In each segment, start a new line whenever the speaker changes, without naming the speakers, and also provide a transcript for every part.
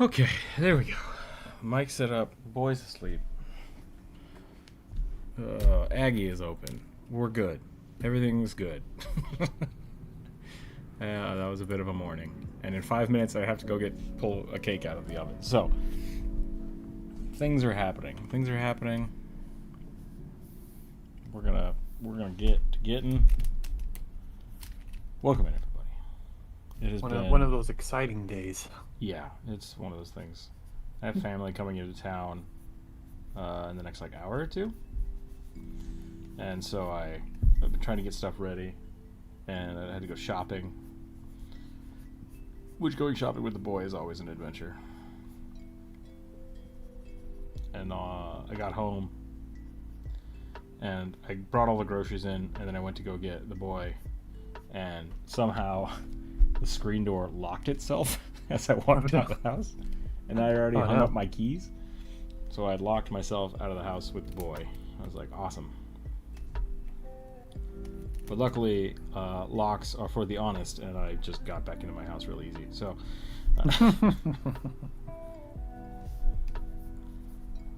Okay, there we go. Mic set up. Boys asleep. Aggie is open. We're good. Everything's good. That was a bit of a morning. And in 5 minutes, I have to go pull a cake out of the oven. So, things are happening. We're gonna get to getting. Welcome in, everybody. It has been
one of those exciting days.
Yeah, it's one of those things. I have family coming into town in the next hour or two, and so I've been trying to get stuff ready, and I had to go shopping. Which going shopping with the boy is always an adventure. And I got home, and I brought all the groceries in, and then I went to go get the boy, and somehow the screen door locked itself as I walked out of the house, and I already hung up my keys, so I had locked myself out of the house with the boy. I was like, awesome. But luckily, locks are for the honest, and I just got back into my house real easy. So,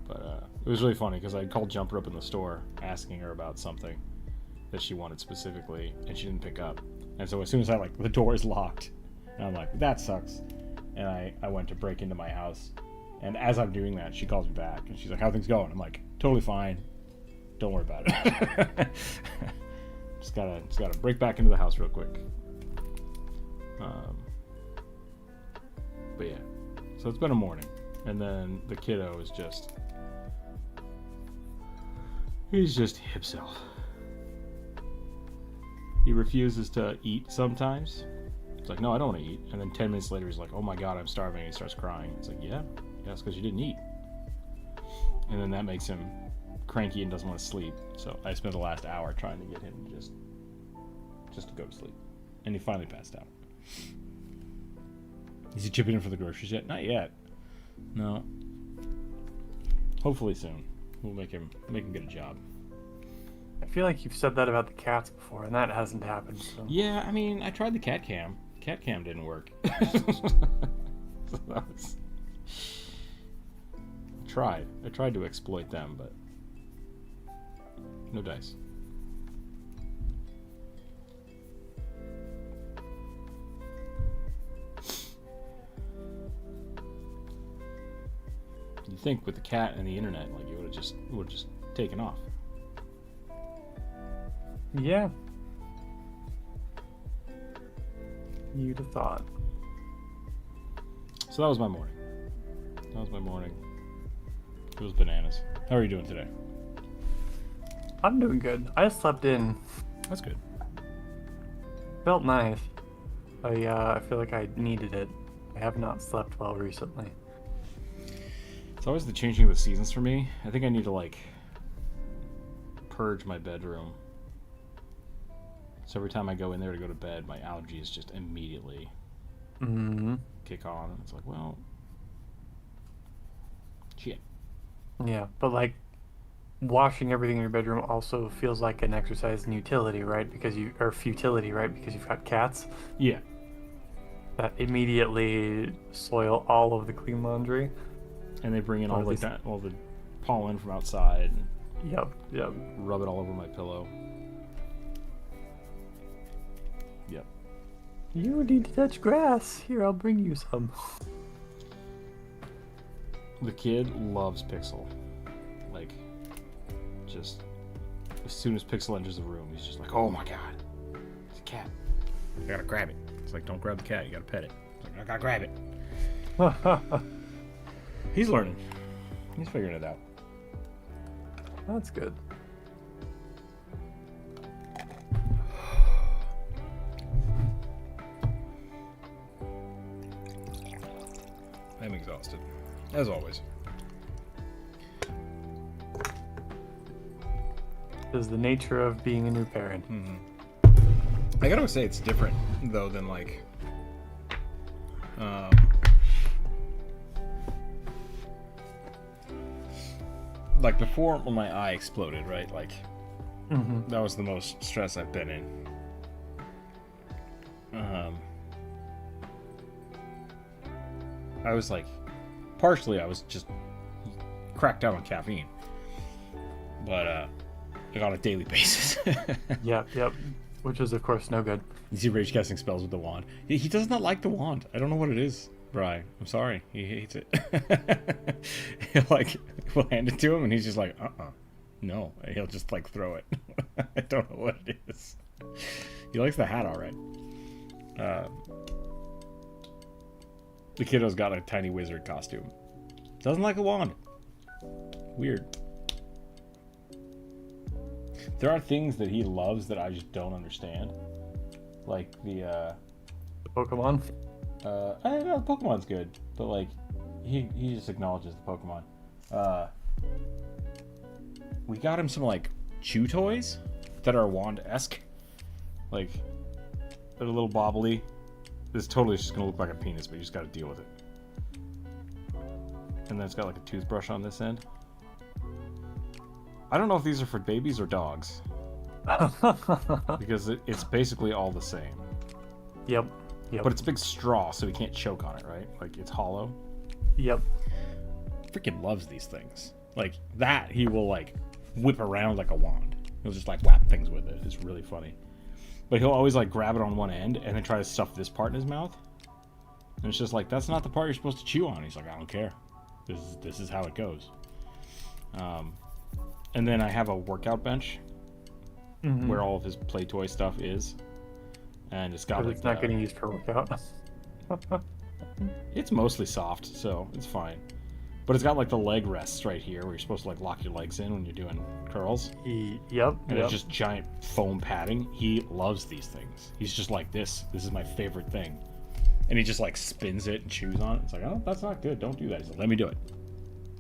but it was really funny because I called Jumper up in the store asking her about something that she wanted specifically, and she didn't pick up. And so as soon as the door is locked, and I'm like, that sucks. And I went to break into my house, and as I'm doing that, she calls me back, and she's like, how things going? I'm like, totally fine. Don't worry about it. Just gotta break back into the house real quick. But yeah, so it's been a morning, and then the kiddo is he's just himself. He refuses to eat sometimes. It's like, no, I don't want to eat. And then 10 minutes later, he's like, oh my god, I'm starving, and he starts crying. It's like, yeah, it's because you didn't eat. And then that makes him cranky and doesn't want to sleep. So I spent the last hour trying to get him just to go to sleep, and he finally passed out. Is he chipping in for the groceries yet? Not yet. No. Hopefully soon. We'll make him get a job.
I feel like you've said that about the cats before, and that hasn't happened. So.
Yeah, I mean, I tried the cat cam. Cat cam didn't work. So that was... I tried to exploit them, but no dice. You'd think with the cat and the internet, it would have just taken off.
Yeah. You'd have thought.
So that was my morning. It was bananas. How are you doing today?
I'm doing good. I slept in.
That's good.
Felt nice. I feel like I needed it. I have not slept well recently.
It's always the changing of the seasons for me. I think I need to purge my bedroom. So every time I go in there to go to bed, my allergies just immediately kick on. It's like, well, shit.
Yeah, but washing everything in your bedroom also feels like an exercise in utility, right? Futility, right? Because you've got cats.
Yeah. That
immediately soil all of the clean laundry.
And they bring in all the pollen from outside. And
Yep.
Rub it all over my pillow. Yep.
You need to touch grass. Here, I'll bring you some.
The kid loves Pixel. Just as soon as Pixel enters the room, he's just like, oh my god, it's a cat. I gotta grab it. It's like, don't grab the cat, you gotta pet it. It's like, I gotta grab it. He's learning. He's figuring it out.
That's good.
I'm exhausted, as always.
Is the nature of being a new parent.
I gotta say it's different though than before when my eye exploded, right? That was the most stress I've been in. I was partially I was just cracked out on caffeine, but like on a daily basis.
Yep. Which is, of course, no good.
You see rage casting spells with the wand. He does not like the wand. I don't know what it is, Bri. I'm sorry. He hates it. We'll hand it to him, and he's just like, no. He'll just, like, throw it. I don't know what it is. He likes the hat all right. The kiddo's got a tiny wizard costume. Doesn't like a wand. Weird. There are things that he loves that I just don't understand. Like the
Pokemon?
I don't know, Pokemon's good. But like he just acknowledges the Pokemon. We got him some like chew toys that are wand-esque. Like they're a little bobbly. This totally is just gonna look like a penis, but you just gotta deal with it. And then it's got like a toothbrush on this end. I don't know if these are for babies or dogs. Because it's basically all the same.
Yep.
But it's a big straw, so he can't choke on it, right? Like, it's hollow.
Yep.
Freaking loves these things. Like, that he will, like, whip around like a wand. He'll just, like, whap things with it. It's really funny. But he'll always, like, grab it on one end and then try to stuff this part in his mouth. And it's just like, that's not the part you're supposed to chew on. He's like, I don't care. This is how it goes. And then I have a workout bench where all of his play toy stuff is, and it's got like
it's not getting used for workout.
It's mostly soft, so it's fine. But it's got like the leg rests right here where you're supposed to like lock your legs in when you're doing curls.
Yep.
And it's just giant foam padding. He loves these things. He's just like, this is my favorite thing. And he just like spins it and chews on it. It's like, oh, that's not good. Don't do that. He's like, let me do it.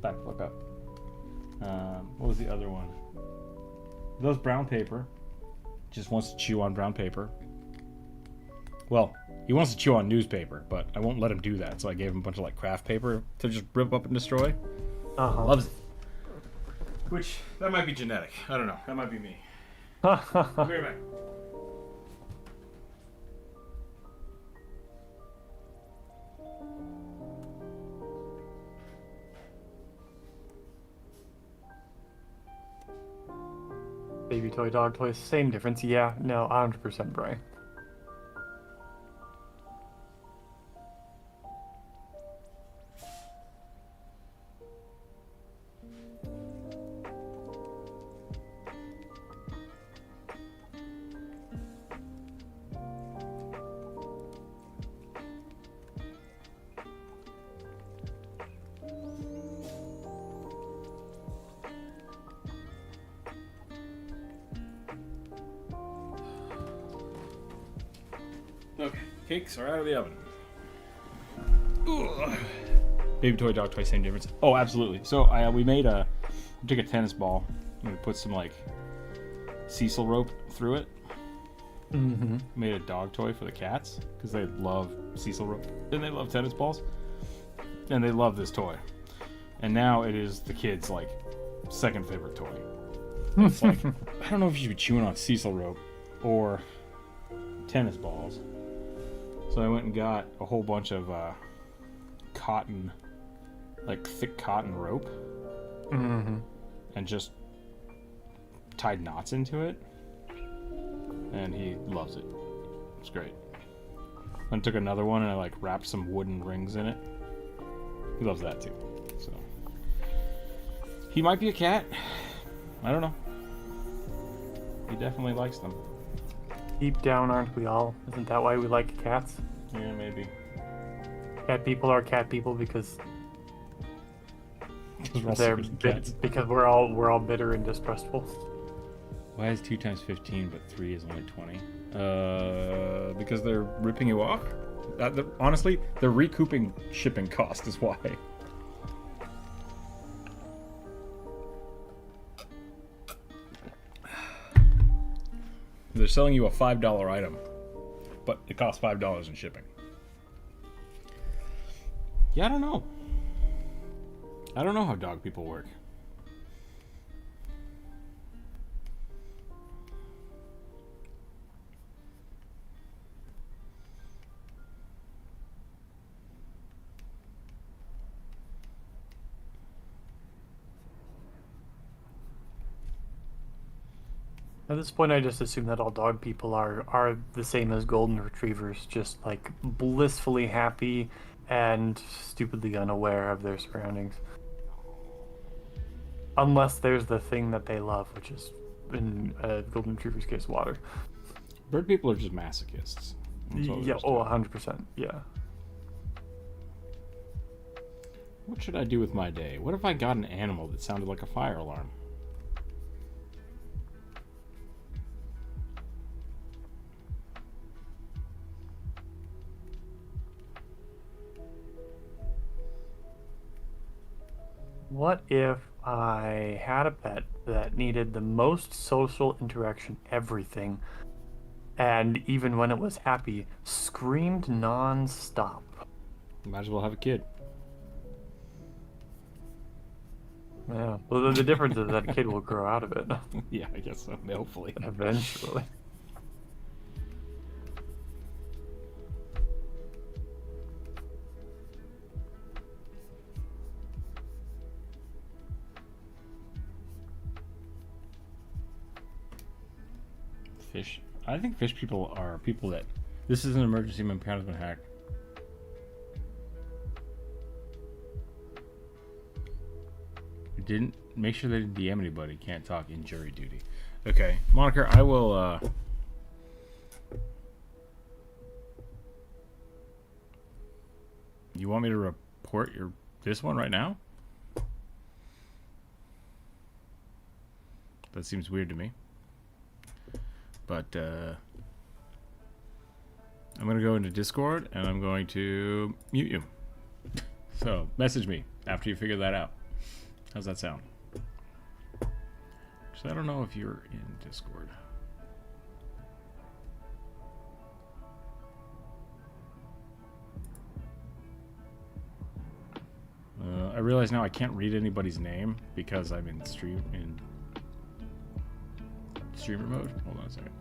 Back the fuck up. What was the other one? Those brown paper. Just wants to chew on brown paper. Well, he wants to chew on newspaper, but I won't let him do that. So I gave him a bunch of like craft paper to just rip up and destroy. Loves it. Which, that might be genetic. I don't know. That might be me. I'll be right back.
Baby toy, dog toys, same difference. Yeah, no, 100% Brian.
Okay, cakes are out of the oven. Ugh. Baby toy, dog toy, same difference. Oh, absolutely. So we took a tennis ball and we put some like Cecil rope through it. Made a dog toy for the cats because they love Cecil rope and they love tennis balls and they love this toy. And now it is the kids' like second favorite toy. It's like, I don't know if you should be chewing on Cecil rope or tennis balls. So I went and got a whole bunch of cotton, like thick cotton rope, and just tied knots into it. And he loves it. It's great. Then took another one and I like wrapped some wooden rings in it. He loves that too. So he might be a cat. I don't know. He definitely likes them.
Deep down, aren't we all? Isn't that why we like cats?
Yeah, maybe.
Cat people are cat people because
because
we're all bitter and distrustful.
Why is 2 times 15 but 3 is only 20? Because they're ripping you off? Honestly, they're recouping shipping cost is why. They're selling you a $5 item, but it costs $5 in shipping. Yeah, I don't know. I don't know how dog people work.
At this point, I just assume that all dog people are the same as golden retrievers, just like blissfully happy and stupidly unaware of their surroundings. Unless there's the thing that they love, which is, in golden retriever's case, water.
Bird people are just masochists. That's what
Yeah,
we're
100%. Yeah.
What should I do with my day? What if I got an animal that sounded like a fire alarm?
What if I had a pet that needed the most social interaction, everything, and even when it was happy, screamed non-stop?
Might as well have a kid.
Yeah. Well, the difference is that a kid will grow out of it
Yeah, I guess so. Hopefully.
eventually.
Fish. I think fish people are people that. This is an emergency. My account has been hacked. Didn't make sure they didn't DM anybody. Can't talk in jury duty. Okay, Moniker, I will. You want me to report this one right now? That seems weird to me. But I'm gonna go into Discord and I'm going to mute you. So message me after you figure that out. How's that sound? So I don't know if you're in Discord. I realize now I can't read anybody's name because I'm in streamer mode. Hold on a second.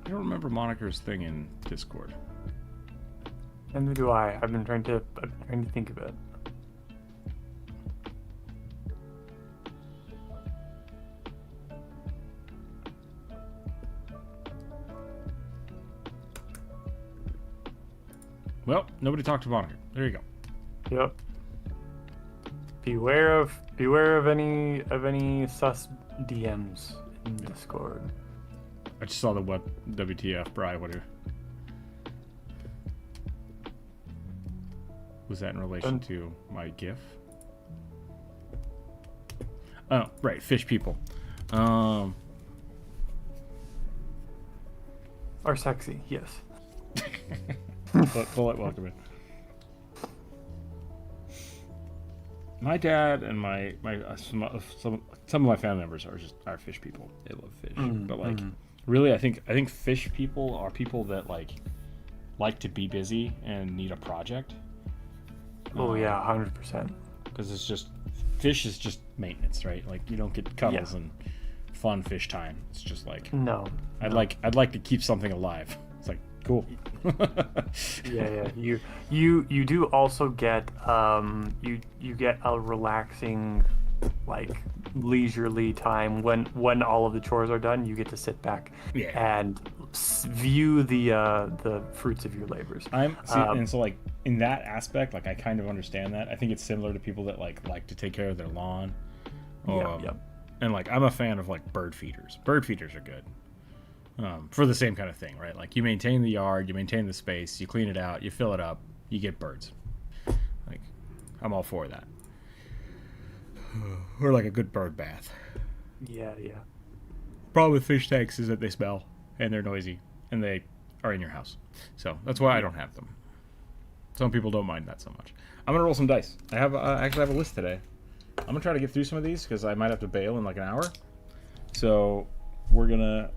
I don't remember Moniker's thing in Discord.
Neither do I. I've been trying to think of it.
Well, nobody talked to Moniker. There you go.
Yep. Beware of any sus DMs in Discord.
I just saw the WTF, Bri. What was that in relation to my GIF? Oh, right, fish people.
Are sexy, yes.
Bullet, welcome in. My dad and some of my family members are fish people. They love fish, but like really, I think fish people are people that like to be busy and need a project.
Oh yeah, 100%.
Because it's just fish is just maintenance, right? Like you don't get cuddles and fun fish time. It's just like I'd like to keep something alive. It's like cool.
yeah. You do also get you get a relaxing, like leisurely time when all of the chores are done. You get to sit back and view the fruits of your labors.
And so like in that aspect, like I kind of understand that. I think it's similar to people that like to take care of their lawn. And like I'm a fan of like bird feeders. Bird feeders are good. For the same kind of thing, right? Like you maintain the yard, you maintain the space, you clean it out, you fill it up, you get birds. Like I'm all for that. Or like a good bird bath.
Yeah.
Problem with fish tanks is that they smell and they're noisy and they are in your house. So that's why I don't have them. Some people don't mind that so much. I'm gonna roll some dice. I actually have a list today. I'm gonna try to get through some of these because I might have to bail in like an hour. So we're gonna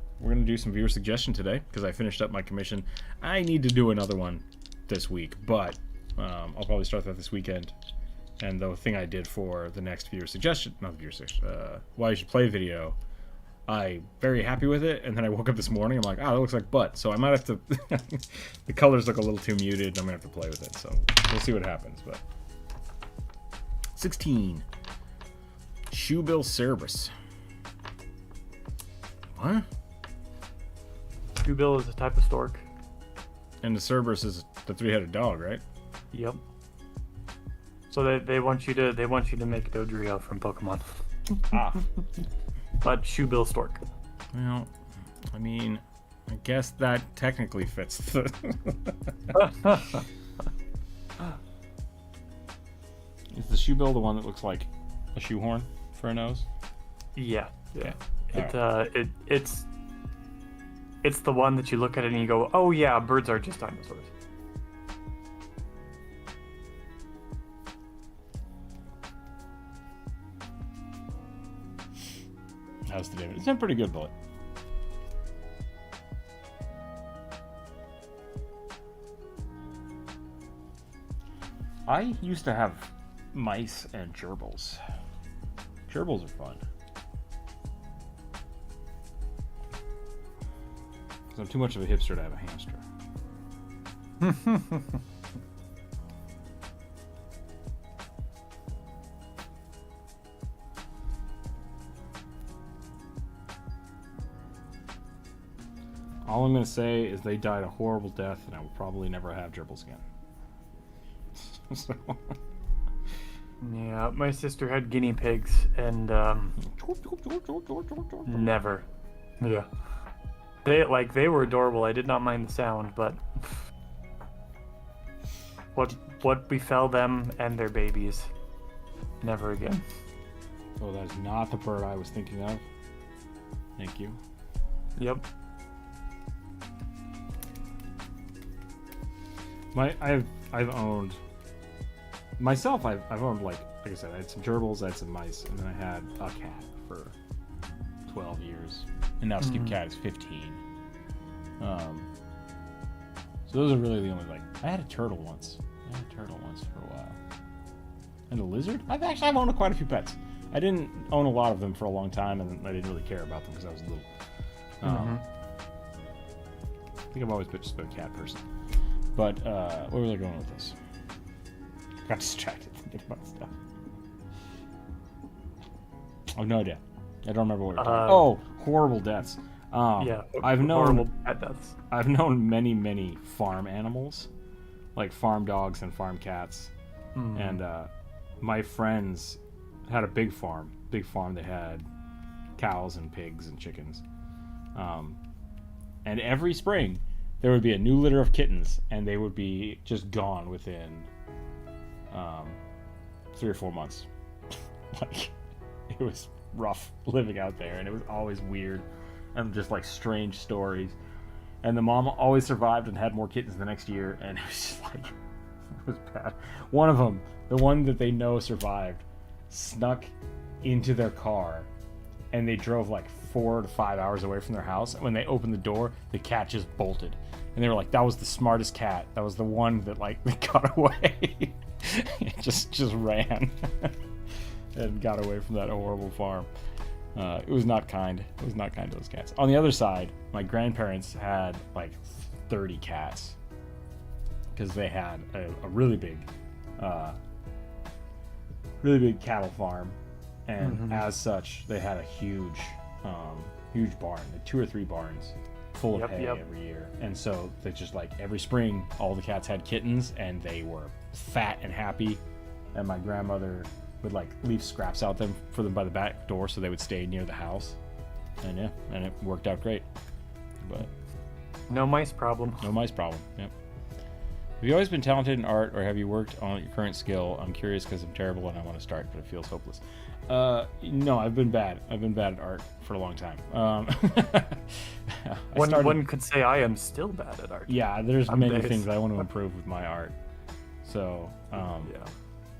do some viewer suggestion today because I finished up my commission. I need to do another one this week, but I'll probably start that this weekend. And the thing I did for the next viewer suggestion, not viewer suggestion, why you should play video, I'm very happy with it. And then I woke up this morning, I'm like, oh, it looks like butt. So I might have to... the colors look a little too muted, and I'm going to have to play with it. So we'll see what happens. But 16. Shoebill Cerberus. What?
Shoebill is a type of stork.
And the Cerberus is the 3-headed dog, right?
Yep. So they want you to make Dodrio from Pokemon.
Ah.
But Shoebill stork.
Well, I mean, I guess that technically fits the... Is the Shoebill the one that looks like a shoehorn for a nose?
Yeah.
Alright.
It's the one that you look at it and you go, oh yeah, birds are just dinosaurs.
How's the David? It's been pretty good, Bullet. I used to have mice and gerbils. Gerbils are fun. Because I'm too much of a hipster to have a hamster. All I'm going to say is they died a horrible death, and I will probably never have gerbils again. So.
Yeah, my sister had guinea pigs, and never. Yeah. They were adorable. I did not mind the sound, but what befell them and their babies? Never again.
Oh, that is not the bird I was thinking of. Thank you.
Yep.
I've owned myself. I've owned like I said, I had some gerbils, I had some mice, and then I had a cat for 12 years, and now Steve Cat is 15. So those are really the only I had a turtle once. For a while, and a lizard. I've owned quite a few pets. I didn't own a lot of them for a long time, and I didn't really care about them because I was little. I think I've always just been a cat person. But where was I going with this? Got distracted thinking about stuff. I have no idea. I don't remember what we were talking about. Oh, horrible deaths.
Yeah,
I've
horrible pet deaths.
I've known many farm animals, like farm dogs and farm cats. And my friends had a big farm. They had cows and pigs and chickens. And every spring, there would be a new litter of kittens, and they would be just gone within 3 or 4 months. It was rough living out there, and it was always weird and just strange stories. And the mom always survived and had more kittens the next year, and it was just it was bad. One of them, the one that they know survived, snuck into their car, and they drove 4 to 5 hours away from their house. And when they opened the door, the cat just bolted. And they were like, that was the smartest cat. That was the one that that got away. It just ran and got away from that horrible farm. It was not kind. It was not kind to those cats. On the other side, my grandparents had 30 cats because they had a really big cattle farm, and as such, they had a huge barn, 2 or 3 barns full of hay every year. And so they just every spring, all the cats had kittens, and they were fat and happy. And my grandmother would leave scraps out for them by the back door so they would stay near the house. And it worked out great. But
no mice problem.
Yep. Have you always been talented in art, or have you worked on your current skill? I'm curious because I'm terrible and I want to start, but it feels hopeless. No, I've been bad. I've been bad at art for a long time.
One could say I am still bad at art.
Yeah, there's many things I want to improve with my art. So,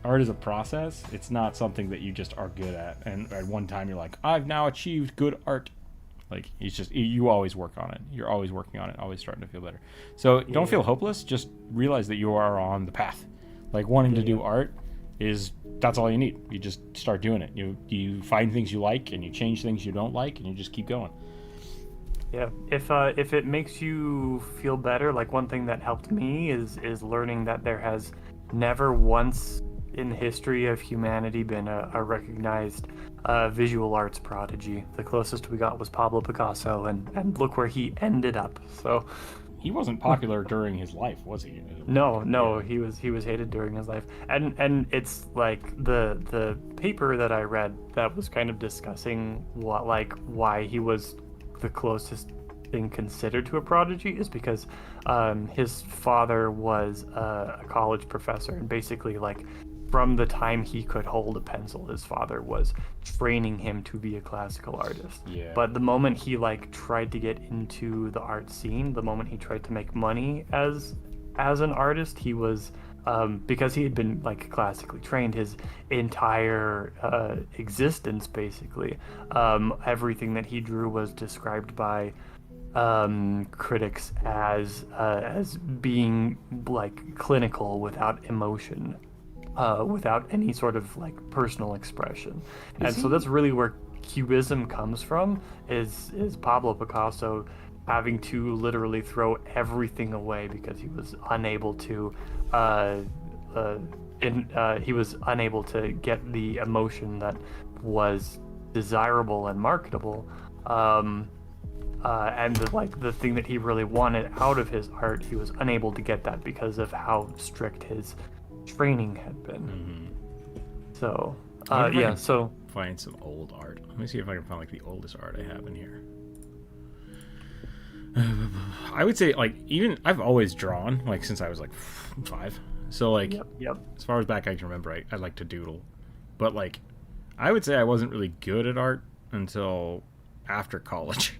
art is a process. It's not something that you just are good at. And at one time you're like, I've now achieved good art. It's just, you always work on it. You're always working on it, always starting to feel better. So don't feel hopeless. Just realize that you are on the path. Wanting to do art, that's all you need. You just start doing it. You find things you like, and you change things you don't like, and you just keep going.
Yeah, if it makes you feel better, like one thing that helped me is learning that there has never once in the history of humanity been a recognized visual arts prodigy. The closest we got was Pablo Picasso, and look where he ended up. So
He wasn't popular during his life, was he?
no, he was hated during his life, and it's like the paper that I read that was kind of discussing why he was the closest thing considered to a prodigy is because his father was a college professor, and basically like from the time he could hold a pencil, his father was training him to be a classical artist.
Yeah.
But the moment he like tried to get into the art scene, the moment he tried to make money as an artist, he was because he had been like classically trained his entire existence basically. Everything that he drew was described by critics as being like clinical, without emotion, without any sort of like personal expression. And so that's really where Cubism comes from, is Pablo Picasso having to literally throw everything away because he was unable to get the emotion that was desirable and marketable, and the thing that he really wanted out of his art, he was unable to get that because of how strict his training had been. So so
find some old art. Let me see if I can find like the oldest art I have in here. I would say like even I've always drawn like since I was like 5. So like
yep.
As far as back I can remember, I like to doodle. But like I would say I wasn't really good at art until after college.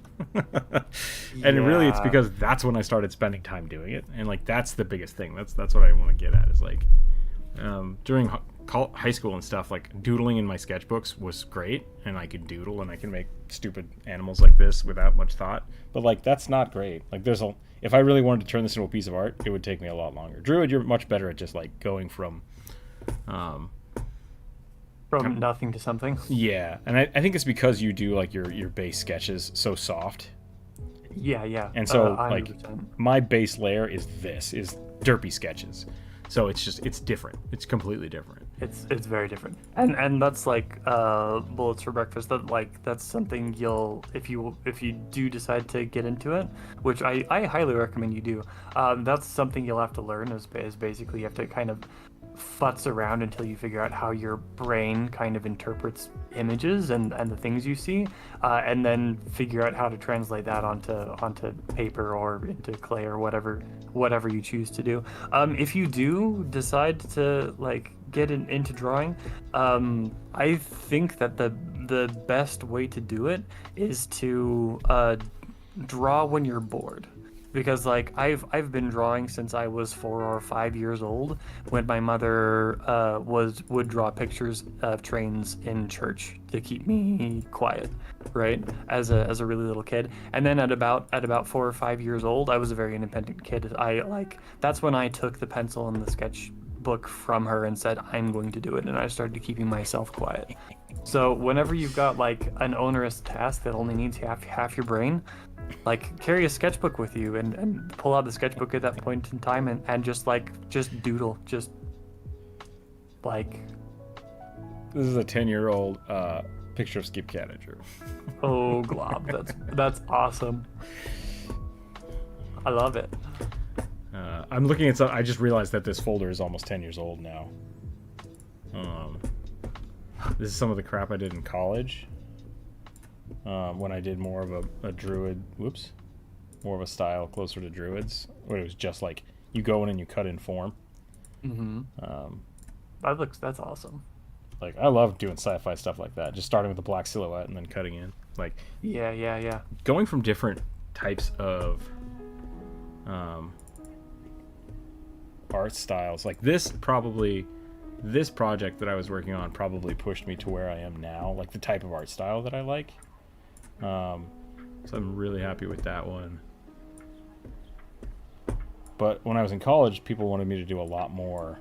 And really it's because that's when I started spending time doing it, and like that's the biggest thing. That's what I want to get at is like during high school and stuff, like doodling in my sketchbooks was great, and I could doodle and I can make stupid animals like this without much thought, but like that's not great. Like if I really wanted to turn this into a piece of art, it would take me a lot longer. Druid, you're much better at just like going from
nothing to something.
Yeah, and I think it's because you do like your base sketches so soft.
Yeah.
And so
100%.
like my base layer is derpy sketches. So it's different. It's completely different.
It's very different. And that's like bullets for breakfast. That's something if you do decide to get into it, which I highly recommend you do. That's something you'll have to learn is basically you have to kind of futz around until you figure out how your brain kind of interprets images and the things you see, and then figure out how to translate that onto paper or into clay or whatever you choose to do. If you do decide to like get into drawing, I think that the best way to do it is to draw when you're bored. Because like I've been drawing since I was 4 or 5 years old, when my mother would draw pictures of trains in church to keep me quiet, right? As a really little kid. And then at about 4 or 5 years old, I was a very independent kid. That's when I took the pencil and the sketchbook from her and said, I'm going to do it, and I started keeping myself quiet. So whenever you've got like an onerous task that only needs half your brain, like carry a sketchbook with you and pull out the sketchbook at that point in time and just doodle, just like.
This is a 10-year-old picture of Skip Canager.
Oh, glob, that's awesome. I love it.
I'm looking at some. I just realized that this folder is almost 10 years old now. This is some of the crap I did in college. When I did more of a druid, more of a style closer to druids, where it was just like you go in and you cut in form.
That's awesome.
Like I love doing sci-fi stuff like that, just starting with a black silhouette and then cutting in. Like
yeah.
Going from different types of art styles. Like this project that I was working on probably pushed me to where I am now, like the type of art style that I like. So I'm really happy with that one. But when I was in college, people wanted me to do a lot more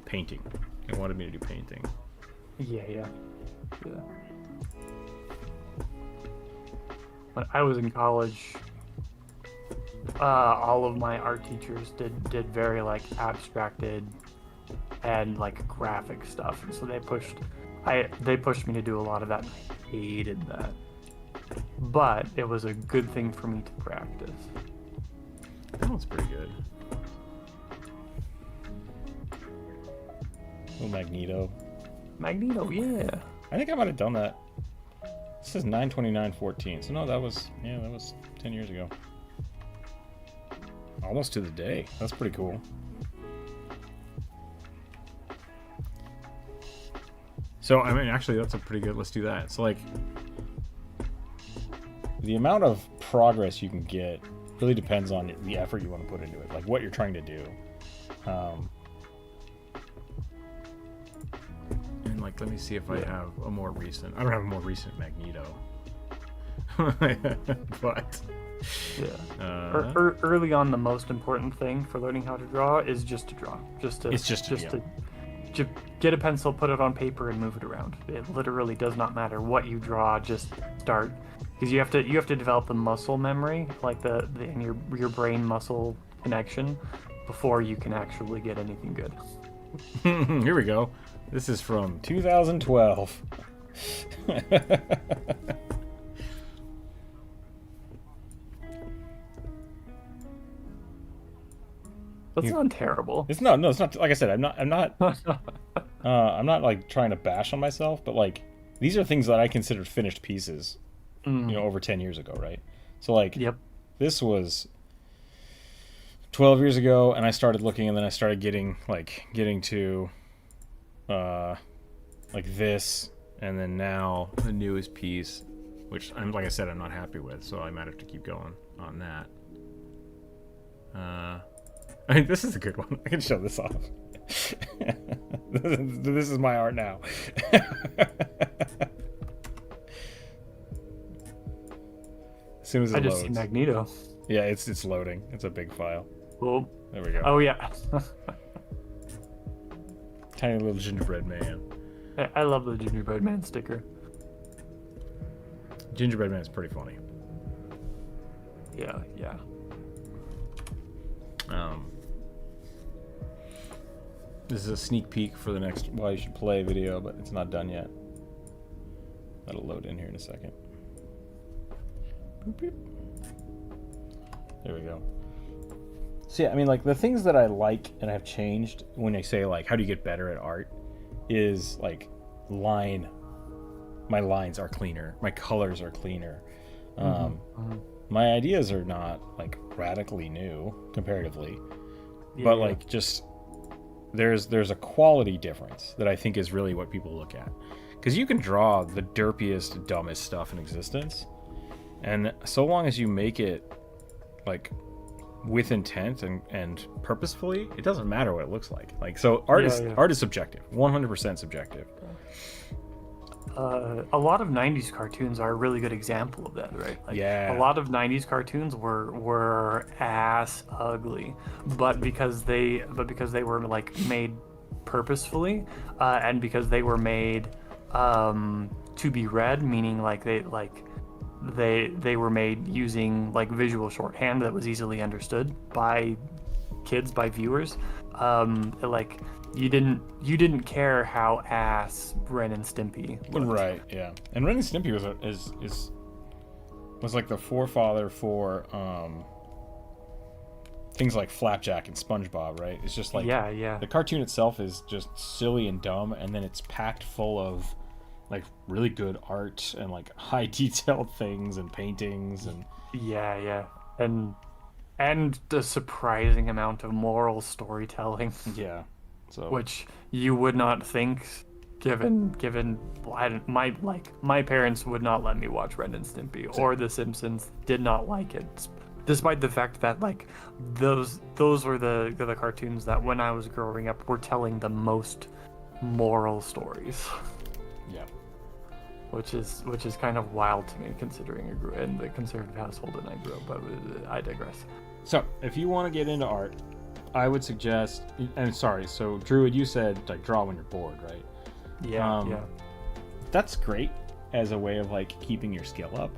painting. They wanted me to do painting.
Yeah. When I was in college, all of my art teachers did very like abstracted and like graphic stuff, and so they pushed me to do a lot of that, and I hated that. But it was a good thing for me to practice.
That one's pretty good. Little Magneto, yeah. I think I might have done that. This is 9/29/14, so no, that was 10 years ago. Almost to the day. That's pretty cool. So, I mean, actually, that's a pretty good... Let's do that. So, like, the amount of progress you can get really depends on the effort you want to put into it, like what you're trying to do. And, like, let me see if I have a more recent... I don't have a more recent Magneto. But...
Yeah. Early on, the most important thing for learning how to draw is just to draw. To get a pencil, put it on paper, and move it around. It literally does not matter what you draw. Just start, because you have to develop the muscle memory, like the in your brain muscle connection, before you can actually get anything good.
Here we go. This is from 2012.
That's not terrible.
It's not. Like I said, I'm not like trying to bash on myself, but like these are things that I considered finished pieces, over 10 years ago, right? So like, this was 12 years ago, and I started looking, and then I started getting to, like this, and then now the newest piece, which like I said, I'm not happy with, so I might have to keep going on that. I mean, this is a good one. I can show this off. This is my art now. As soon as it loads.
I just see Magneto.
Yeah, it's loading. It's a big file.
Cool.
There we go.
Oh yeah.
Tiny little gingerbread man.
I love the gingerbread man sticker.
Gingerbread man is pretty funny.
Yeah.
This is a sneak peek for the next Why You Should Play video, but it's not done yet. That'll load in here in a second. Boop, boop. There we go. So yeah, I mean, like, the things that I like and have changed when I say, like, how do you get better at art is, like, my lines are cleaner. My colors are cleaner. My ideas are not, like, radically new, comparatively. But, like, just... There's a quality difference that I think is really what people look at. Because you can draw the derpiest, dumbest stuff in existence, and so long as you make it, like, with intent and purposefully, it doesn't matter what it looks like. Like, so art is subjective, 100% subjective.
A lot of 90s cartoons are a really good example of that, right? Like, a lot of 90s cartoons were ass ugly, but because they were like made purposefully, and because they were made to be read, meaning like they were made using like visual shorthand that was easily understood by kids, by viewers. Like, you didn't care how ass Ren and Stimpy looked.
Right, yeah. And Ren and Stimpy was like the forefather for things like Flapjack and SpongeBob, right? It's just like the cartoon itself is just silly and dumb, and then it's packed full of like really good art and like high detailed things and paintings and and a surprising amount of moral storytelling. Yeah. So,
which you would not think, given my parents would not let me watch Ren and Stimpy or The Simpsons. Did not like it, despite the fact that like those were the cartoons that when I was growing up were telling the most moral stories.
Yeah.
Which is kind of wild to me, considering I grew in the conservative household and I grew up. But I digress.
So, if you want to get into art, I would suggest, and sorry, so Druid, you said like draw when you're bored, right?
Yeah.
That's great as a way of like keeping your skill up,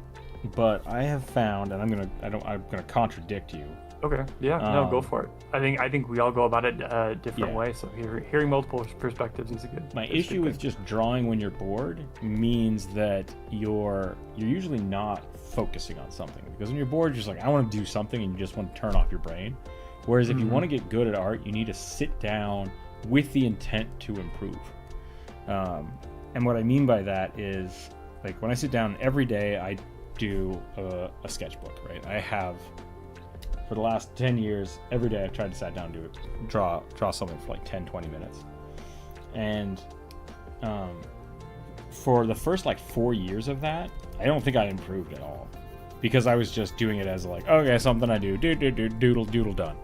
but I have found, and I'm gonna contradict you.
Okay. Yeah. No, go for it. I think we all go about it different ways. So hearing multiple perspectives is a good.
My issue with just drawing when you're bored means that you're usually not focusing on something, because when you're bored, you're just like, I want to do something, and you just want to turn off your brain. Whereas if you want to get good at art, you need to sit down with the intent to improve. And what I mean by that is, like, when I sit down every day, I do a sketchbook, right? I have, for the last 10 years, every day I've tried to sit down and draw something for like 10, 20 minutes. And for the first like 4 years of that, I don't think I improved at all, because I was just doing it as like, okay, something I do, doodle done,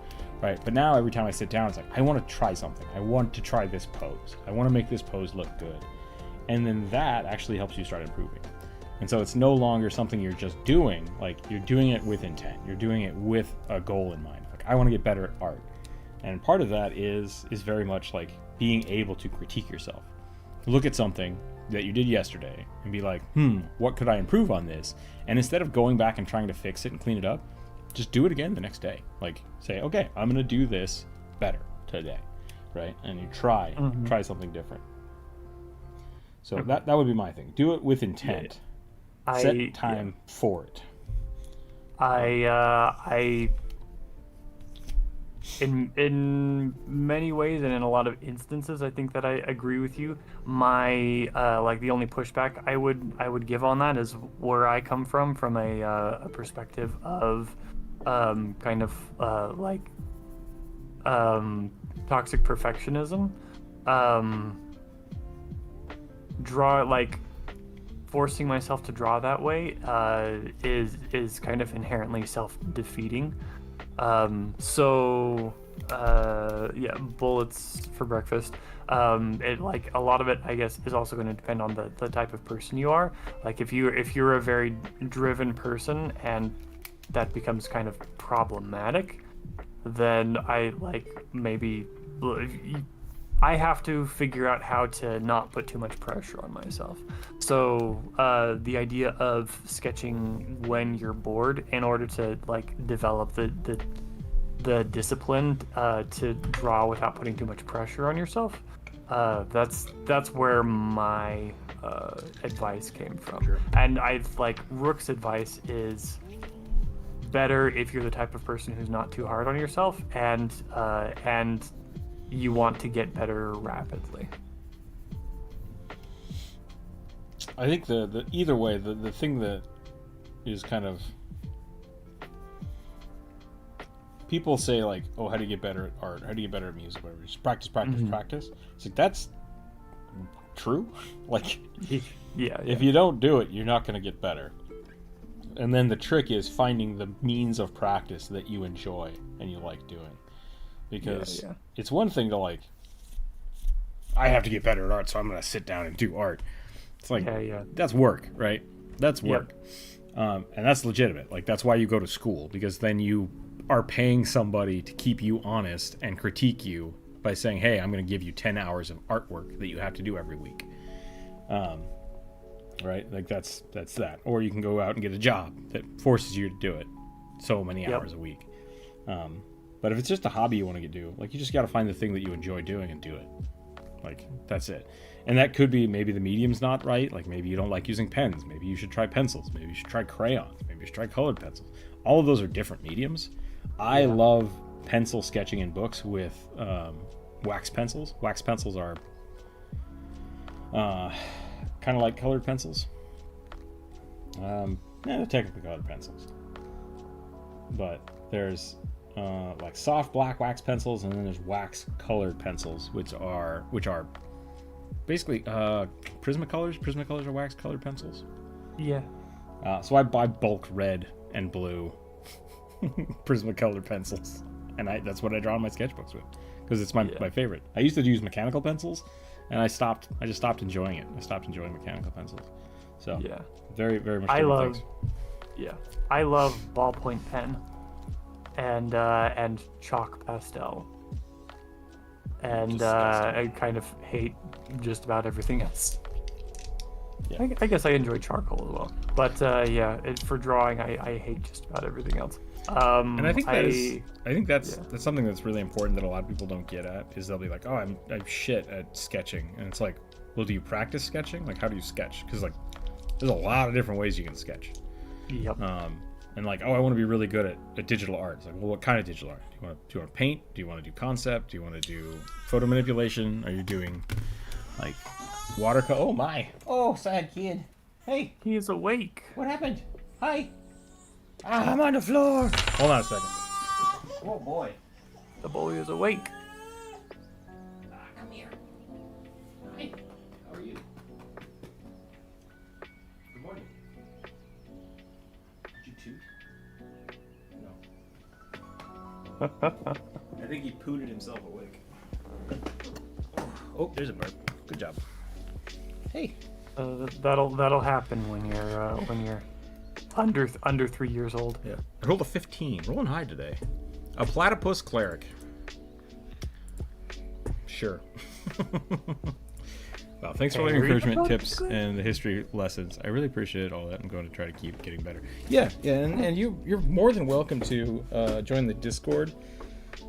right? But now every time I sit down, it's like, I want to try something. I want to try this pose. I want to make this pose look good. And then that actually helps you start improving. And so it's no longer something you're just doing, like you're doing it with intent. You're doing it with a goal in mind. Like, I want to get better at art. And part of that is very much like being able to critique yourself. Look at something that you did yesterday and be like, what could I improve on this? And instead of going back and trying to fix it and clean it up, just do it again the next day. Like, say, okay, I'm going to do this better today, right? And you try something different. So that would be my thing. Do it with intent. Set time for it.
In many ways and in a lot of instances, I think that I agree with you. My like the only pushback I would give on that is where I come from a perspective of kind of toxic perfectionism. Forcing myself to draw that way is kind of inherently self-defeating. Bullets for breakfast. It, like, a lot of it, I guess, is also going to depend on the type of person you are. Like, if you're a very driven person and that becomes kind of problematic, then I have to figure out how to not put too much pressure on myself. So the idea of sketching when you're bored, in order to like develop the discipline to draw without putting too much pressure on yourself, that's where my advice came from. Sure. And Rook's advice is better if you're the type of person who's not too hard on yourself and you want to get better rapidly.
I think the either way, the thing that is kind of, people say like, oh, how do you get better at art? How do you get better at music? Whatever. Just practice. It's like, that's true. Like, if you don't do it, you're not going to get better. And then the trick is finding the means of practice that you enjoy and you like doing. Because it's one thing to like, I have to get better at art, so I'm going to sit down and do art. It's like, that's work, right? That's work. Yep. And that's legitimate. Like, that's why you go to school, because then you are paying somebody to keep you honest and critique you by saying, hey, I'm going to give you 10 hours of artwork that you have to do every week. Right? Like, that's that. Or you can go out and get a job that forces you to do it so many hours a week. But if it's just a hobby you want to do, like, you just got to find the thing that you enjoy doing and do it. Like, that's it. And that could be, maybe the medium's not right. Like, maybe you don't like using pens. Maybe you should try pencils. Maybe you should try crayons. Maybe you should try colored pencils. All of those are different mediums. I love pencil sketching in books with wax pencils. Wax pencils are kind of like colored pencils. They're technically colored pencils. But there's like soft black wax pencils, and then there's wax colored pencils, which are basically Prismacolors. Prismacolors are wax colored pencils.
Yeah.
So I buy bulk red and blue Prismacolor pencils, and that's what I draw on my sketchbooks with, because it's my favorite. I used to use mechanical pencils, and I just stopped enjoying it. I stopped enjoying mechanical pencils. So very, very much different things.
I love ballpoint pen and chalk pastel. and
Disgusting.
I kind of hate just about everything else.
Yeah.
I guess I enjoy charcoal as well, but yeah, for drawing, I hate just about everything else.
And I think that's something that's really important that a lot of people don't get at is they'll be like, oh, I'm shit at sketching, and it's like, well, do you practice sketching? Like, how do you sketch? Because like, there's a lot of different ways you can sketch.
Yep.
And like, oh, I want to be really good at digital art. It's like, well, what kind of digital art? Do you want to paint? Do you want to do concept? Do you want to do photo manipulation? Are you doing like watercolor? Oh my! Oh, sad kid. Hey,
He is awake.
what happened? Hi. Ah, I'm on the floor. Hold on a second. Oh boy.
The boy is awake.
Come here. Hi. How are you? Good morning. Did you toot? No. I think he pooted himself awake. Oh, there's a bird. Good job. Hey.
That'll happen when you're under 3 years old.
Yeah. I rolled a 15. Rolling high today. A platypus cleric. Sure. Well, thanks for all the encouragement, tips, and the history lessons. I really appreciate all that. I'm going to try to keep getting better. Yeah, and you're more than welcome to join the Discord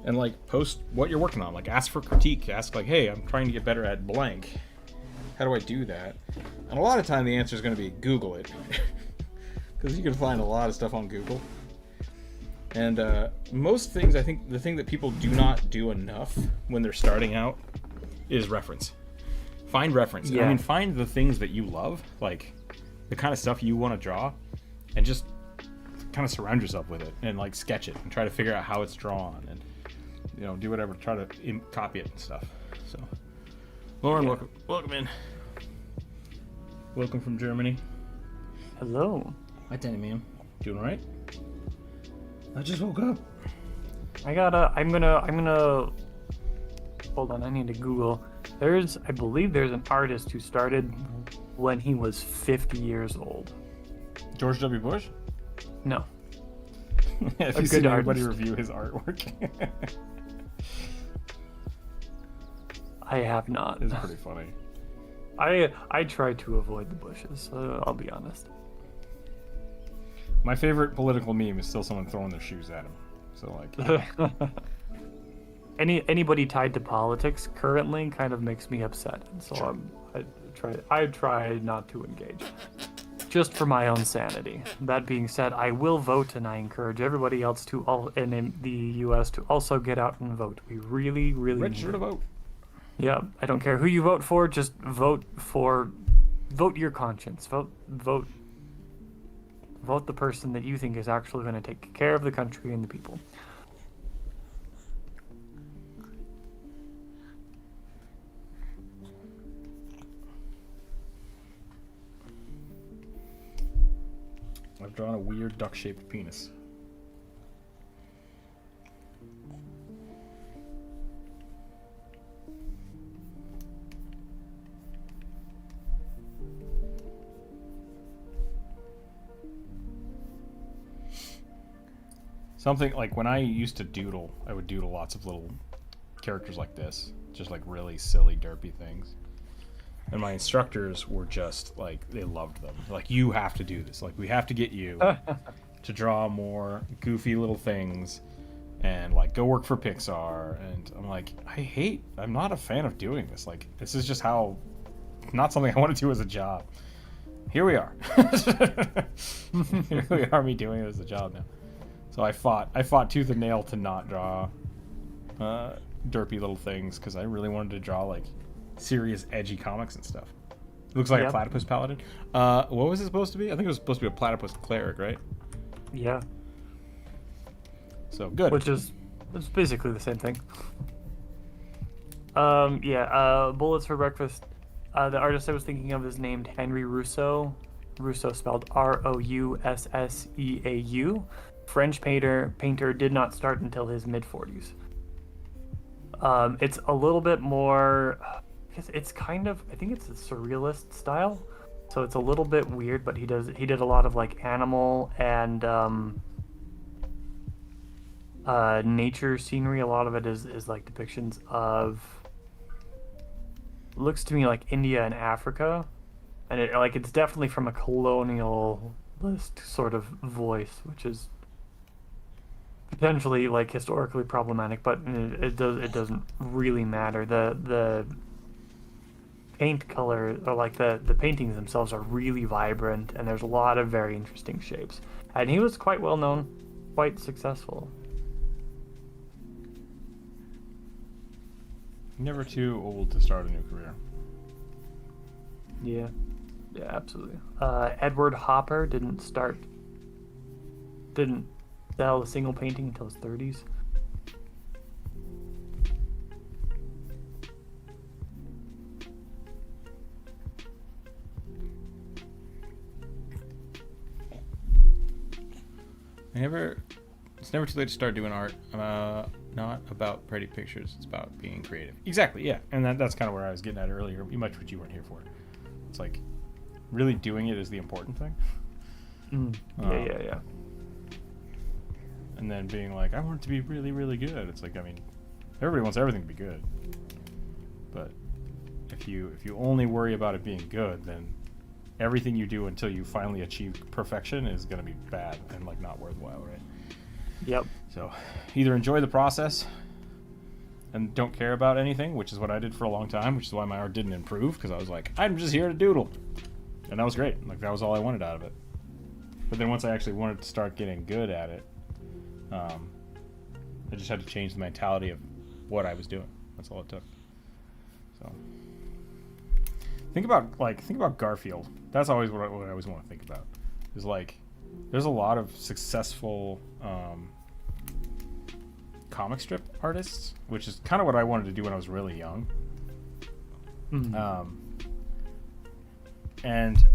and like post what you're working on. Like ask for critique. Ask like, hey, I'm trying to get better at blank. How do I do that? And a lot of time the answer is going to be Google it. Because you can find a lot of stuff on Google. And most things, I think the thing that people do not do enough when they're starting out is reference. Find reference.
Yeah.
I mean, find the things that you love, like the kind of stuff you want to draw, and just kind of surround yourself with it and like sketch it and try to figure out how it's drawn and, you know, do whatever, try to copy it and stuff. So, Lauren,
Yeah.
welcome in. Welcome from Germany.
Hello.
Hi, Danny, ma'am. Doing all right? I just woke up.
I'm gonna. Hold on, I need to Google. I believe there's an artist who started when he was 50 years old.
George W. Bush?
No.
Have
A
you seen
good
anybody
artist.
review his artwork?
I have not.
It's pretty funny.
I try to avoid the bushes. I'll be honest.
My favorite political meme is still someone throwing their shoes at him. So like,
Anybody tied to politics currently kind of makes me upset, and so
Sure.
I try not to engage, just for my own sanity. That being said, I will vote, and I encourage everybody else to in the U.S. to also get out and vote. We really
register
need
to
it.
vote.
Yeah, I don't care who you vote for. Just vote your conscience. Vote the person that you think is actually going to take care of the country and the people.
I've drawn a weird duck-shaped penis. Something like when I used to doodle, I would doodle lots of little characters like this, just like really silly, derpy things. And my instructors were just like, they loved them. Like, you have to do this. Like, we have to get you to draw more goofy little things and like go work for Pixar. And I'm like, I'm not a fan of doing this. Like, this is just not something I want to do as a job. Here we are. Here we are, me doing it as a job now. So I fought tooth and nail to not draw derpy little things because I really wanted to draw like serious edgy comics and stuff. It looks like a platypus paladin. What was it supposed to be? I think it was supposed to be a platypus cleric, right?
Yeah.
So good.
Which is it's basically the same thing. Bullets for breakfast. The artist I was thinking of is named Henry Rousseau. Rousseau spelled Rousseau. French painter did not start until his mid-40s. It's a little bit more. It's kind of, I think it's a surrealist style, so it's a little bit weird. But he did a lot of like animal and nature scenery. A lot of it is like depictions of looks to me like India and Africa, and it's definitely from a colonialist sort of voice, which is potentially like historically problematic, but it doesn't really matter. The paint color, or like the paintings themselves, are really vibrant, and there's a lot of very interesting shapes. And he was quite well known, quite successful.
Never too old to start a new career.
Yeah, absolutely. Edward Hopper didn't sell a single painting until his 30s.
It's never too late to start doing art. Not about pretty pictures. It's about being creative. Exactly, yeah. And that's kind of where I was getting at earlier. Much what you weren't here for. It's like really doing it is the important thing.
Yeah.
And then being like, I want it to be really, really good. It's like, I mean, everybody wants everything to be good. But if you only worry about it being good, then everything you do until you finally achieve perfection is going to be bad and like not worthwhile, right?
Yep.
So either enjoy the process and don't care about anything, which is what I did for a long time, which is why my art didn't improve, because I was like, I'm just here to doodle. And that was great. Like, that was all I wanted out of it. But then once I actually wanted to start getting good at it, I just had to change the mentality of what I was doing. That's all it took. So think about Garfield. That's always what I always want to think about. Is like, there's a lot of successful comic strip artists, which is kind of what I wanted to do when I was really young. And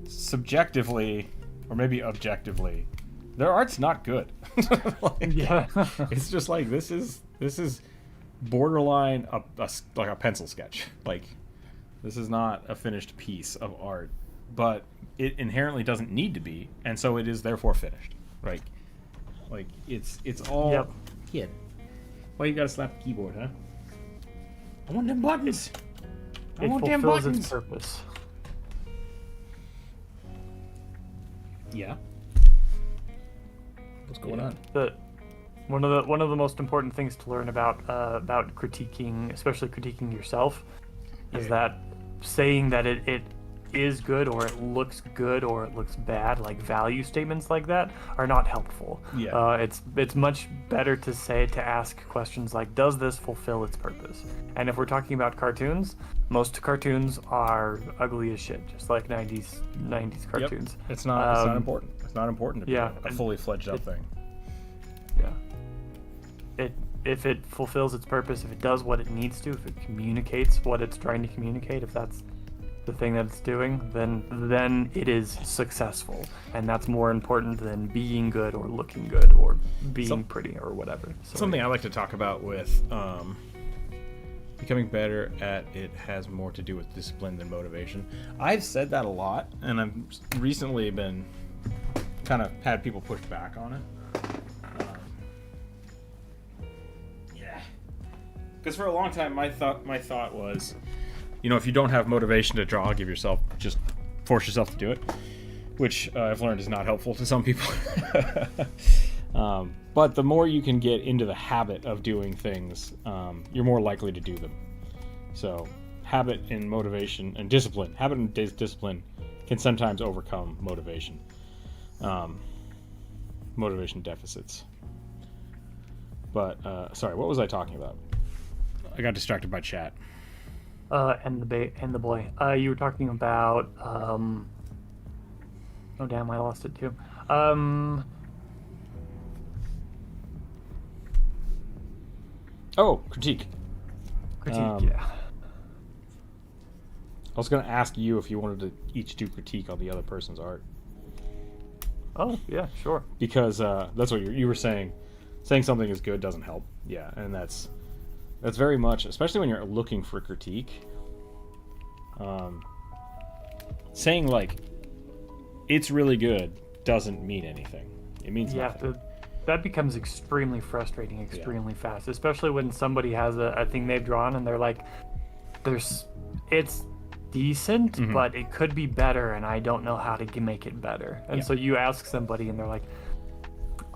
subjectively, or maybe objectively, their art's not good. It's just like, this is borderline like a pencil sketch. Like, this is not a finished piece of art, but it inherently doesn't need to be, and so it is therefore finished. Right? Like, it's all.
Yep.
Kid, why you gotta slap the keyboard, huh? I want them buttons. I want them
fulfills
buttons.
its purpose.
Yeah. What's going on?
One of the most important things to learn about critiquing, especially critiquing yourself, is that saying that it is good, or it looks good, or it looks bad, like value statements like that, are not helpful.
Yeah.
It's much better to ask questions like, does this fulfill its purpose? And if we're talking about cartoons, most cartoons are ugly as shit, just like 90s cartoons.
Yep. It's not important. It's not important to be a fully fledged up thing.
Yeah. If it fulfills its purpose, if it does what it needs to, if it communicates what it's trying to communicate, if that's the thing that it's doing, then it is successful, and that's more important than being good or looking good or being pretty or whatever. So,
something I like to talk about with becoming better at it has more to do with discipline than motivation. I've said that a lot, and I've recently been kind of had people push back on it. Because for a long time, my thought was, if you don't have motivation to draw, just force yourself to do it, which I've learned is not helpful to some people. But the more you can get into the habit of doing things, you're more likely to do them. So habit and motivation and discipline, discipline can sometimes overcome motivation deficits. But sorry, what was I talking about? I got distracted by chat.
And the boy. You were talking about. Oh damn! I lost it too.
Oh, critique.
Yeah.
I was going to ask you if you wanted to each do critique on the other person's art.
Oh yeah, sure.
Because that's what you were saying. Saying something is good doesn't help. Yeah, and that's very much, especially when you're looking for critique. Saying like it's really good doesn't mean anything. It means nothing.
That becomes extremely frustrating extremely fast, especially when somebody has a thing they've drawn and they're like, it's decent,
Mhm.
but it could be better, and I don't know how to make it better. And
Yeah.
so you ask somebody, and they're like,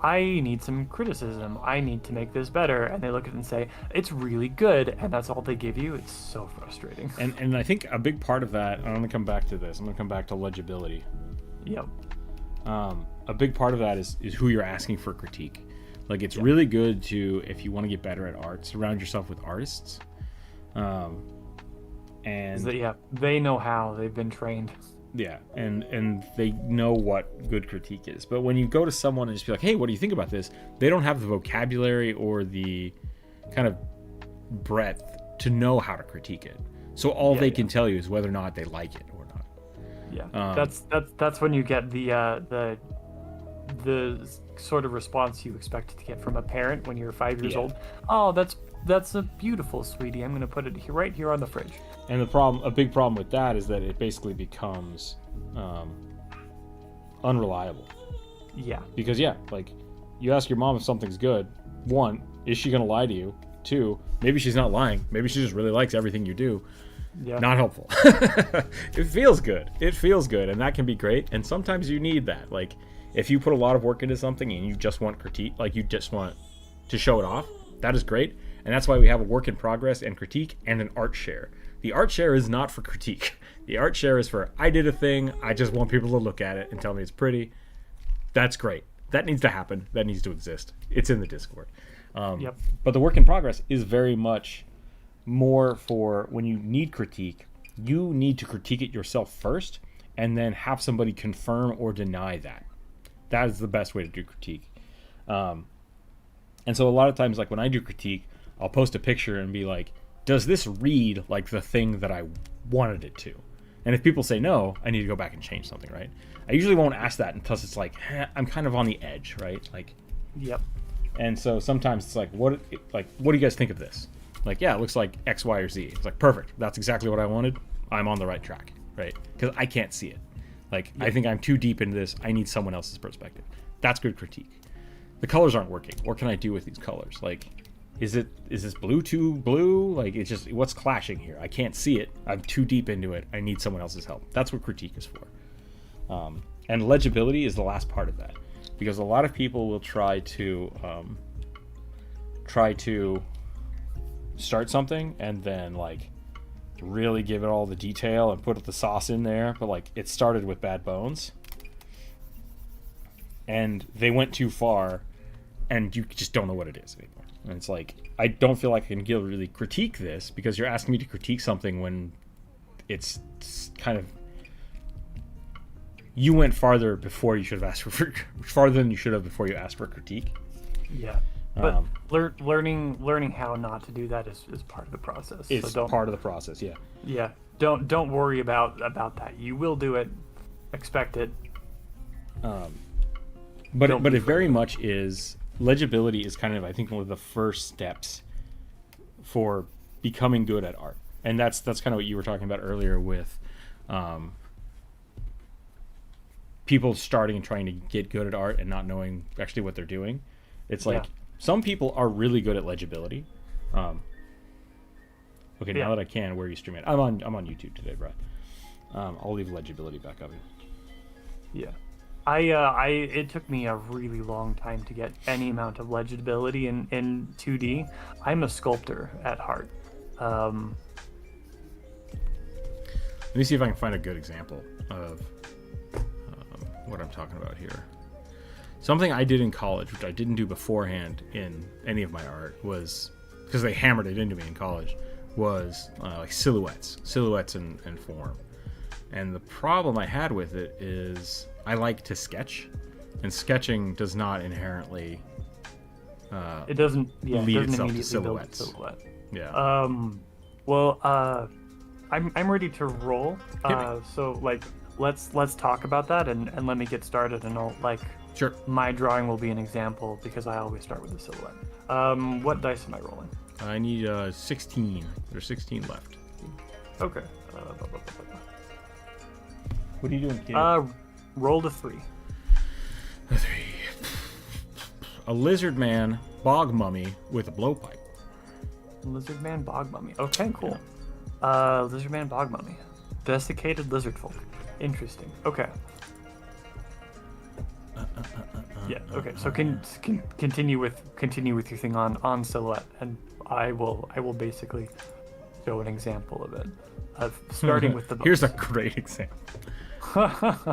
I need some criticism. I need to make this better. And they look at it and say, it's really good. And that's all they give you. It's so frustrating.
And I think a big part of that, and I'm going to come back to this, I'm going to come back to legibility.
Yep.
A big part of that is who you're asking for critique. Like, it's really good to, if you want to get better at art, surround yourself with artists. And
they know how. They've been trained.
yeah, and they know what good critique is. But when you go to someone and just be like, hey, what do you think about this? They don't have the vocabulary or the kind of breadth to know how to critique it. So all they can tell you is whether or not they like it or not.
Yeah, that's when you get the sort of response you expect to get from a parent when you're 5 years old. Oh, that's a beautiful, sweetie. I'm going to put it right here on the fridge.
And a big problem with that is that it basically becomes unreliable.
Yeah.
Because like, you ask your mom if something's good. 1, is she going to lie to you? 2, maybe she's not lying. Maybe she just really likes everything you do.
Yeah.
Not helpful. It feels good. It feels good, and that can be great. And sometimes you need that. Like, if you put a lot of work into something and you just want critique, like you just want to show it off, that is great. And that's why we have a work in progress and critique and an art share. The art share is not for critique. The art share is for, I did a thing, I just want people to look at it and tell me it's pretty. That's great. That needs to happen. That needs to exist. It's in the Discord. But the work in progress is very much more for when you need critique, you need to critique it yourself first and then have somebody confirm or deny that. That is the best way to do critique. And so a lot of times, like when I do critique, I'll post a picture and be like, does this read like the thing that I wanted it to? And if people say no, I need to go back and change something, right? I usually won't ask that until it's like, I'm kind of on the edge, right? Like,
yep.
And so sometimes it's like, what do you guys think of this? Like, yeah, it looks like X, Y, or Z. It's like, perfect. That's exactly what I wanted. I'm on the right track, right? Because I can't see it. Like, I think I'm too deep into this. I need someone else's perspective. That's good critique. The colors aren't working. What can I do with these colors? Like, is this blue too blue? Like, it's just, what's clashing here? I can't see it. I'm too deep into it. I need someone else's help. That's what critique is for. And legibility is the last part of that, because a lot of people will try to start something and then like really give it all the detail and put the sauce in there, but like it started with bad bones and they went too far and you just don't know what it is anymore. And it's like, I don't feel like I can really critique this because you're asking me to critique something when it's kind of, you went farther before you should have asked for farther than you should have before you asked for critique.
Yeah. But learning how not to do that is part of the process.
It's part of the process, yeah.
Yeah. Don't worry about that. You will do it. Expect it.
But it very much is, legibility is kind of, I think, one of the first steps for becoming good at art. And that's kind of what you were talking about earlier with people starting and trying to get good at art and not knowing actually what they're doing. It's like, some people are really good at legibility. Now that I can, where are you streaming? I'm on YouTube today, Brad. I'll leave legibility back up.
Yeah. It took me a really long time to get any amount of legibility in 2D. I'm a sculptor at heart.
Let me see if I can find a good example of what I'm talking about here. Something I did in college, which I didn't do beforehand in any of my art, was, because they hammered it into me in college, was like silhouettes and form. And the problem I had with it is I like to sketch, and sketching does not inherently
it doesn't
lead itself to
silhouettes.
silhouette. Yeah.
I'm ready to roll. So like let's talk about that and let me get started, and I'll
Sure.
My drawing will be an example because I always start with the silhouette. What dice am I rolling?
I need 16. There's 16 left.
Okay.
What are you doing, kid?
Rolled a 3.
A 3. A lizard man bog mummy with a blowpipe.
Lizard man bog mummy. Okay, cool. Lizard man bog mummy. Desiccated lizard folk. Interesting. Okay. Yeah. Okay. So continue with your thing on silhouette, and I will basically show an example of it, of starting with the bones.
Here's a great example.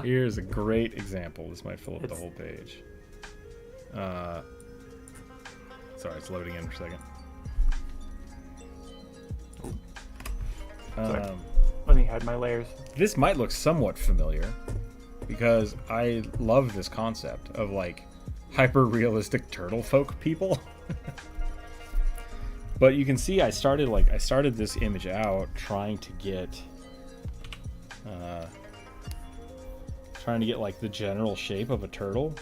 Here's a great example. This might fill up the whole page. Sorry, it's loading in for a second.
Let me hide my layers.
This might look somewhat familiar because I love this concept of like hyper-realistic turtle folk people. But you can see I started this image out trying to get like the general shape of a turtle,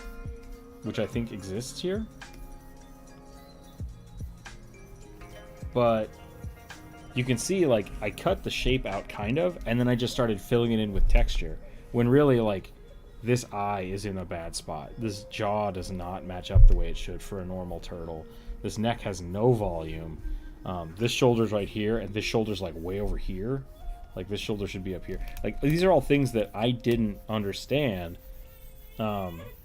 which I think exists here. But you can see like I cut the shape out kind of, and then I just started filling it in with texture, when really like this eye is in a bad spot. This jaw does not match up the way it should for a normal turtle. This neck has no volume. This shoulder's right here, and this shoulder's like way over here. Like this shoulder should be up here. Like these are all things that I didn't understand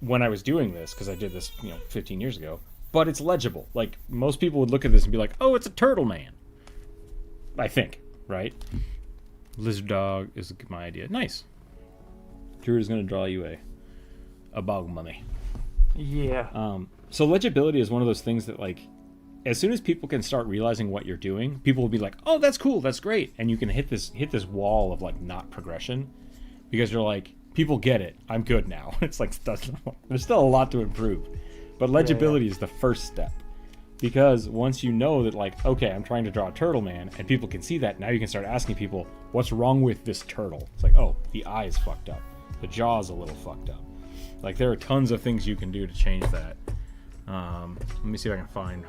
when I was doing this, because I did this 15 years ago. But it's legible. Like most people would look at this and be like, "Oh, it's a turtle man." I think, right? Lizard dog is my idea. Nice. Drew is going to draw you a bog mummy.
Yeah.
So legibility is one of those things that, like, as soon as people can start realizing what you're doing, people will be like, "Oh, that's cool, that's great," and you can hit this wall of like not progression, because you're like, people get it. I'm good now. It's like there's still a lot to improve, but legibility is the first step. Because once you know that, like, okay, I'm trying to draw a turtle man, and people can see that, now you can start asking people, what's wrong with this turtle? It's like, oh, the eye is fucked up. The jaw's a little fucked up. Like, there are tons of things you can do to change that. Let me see if I can find...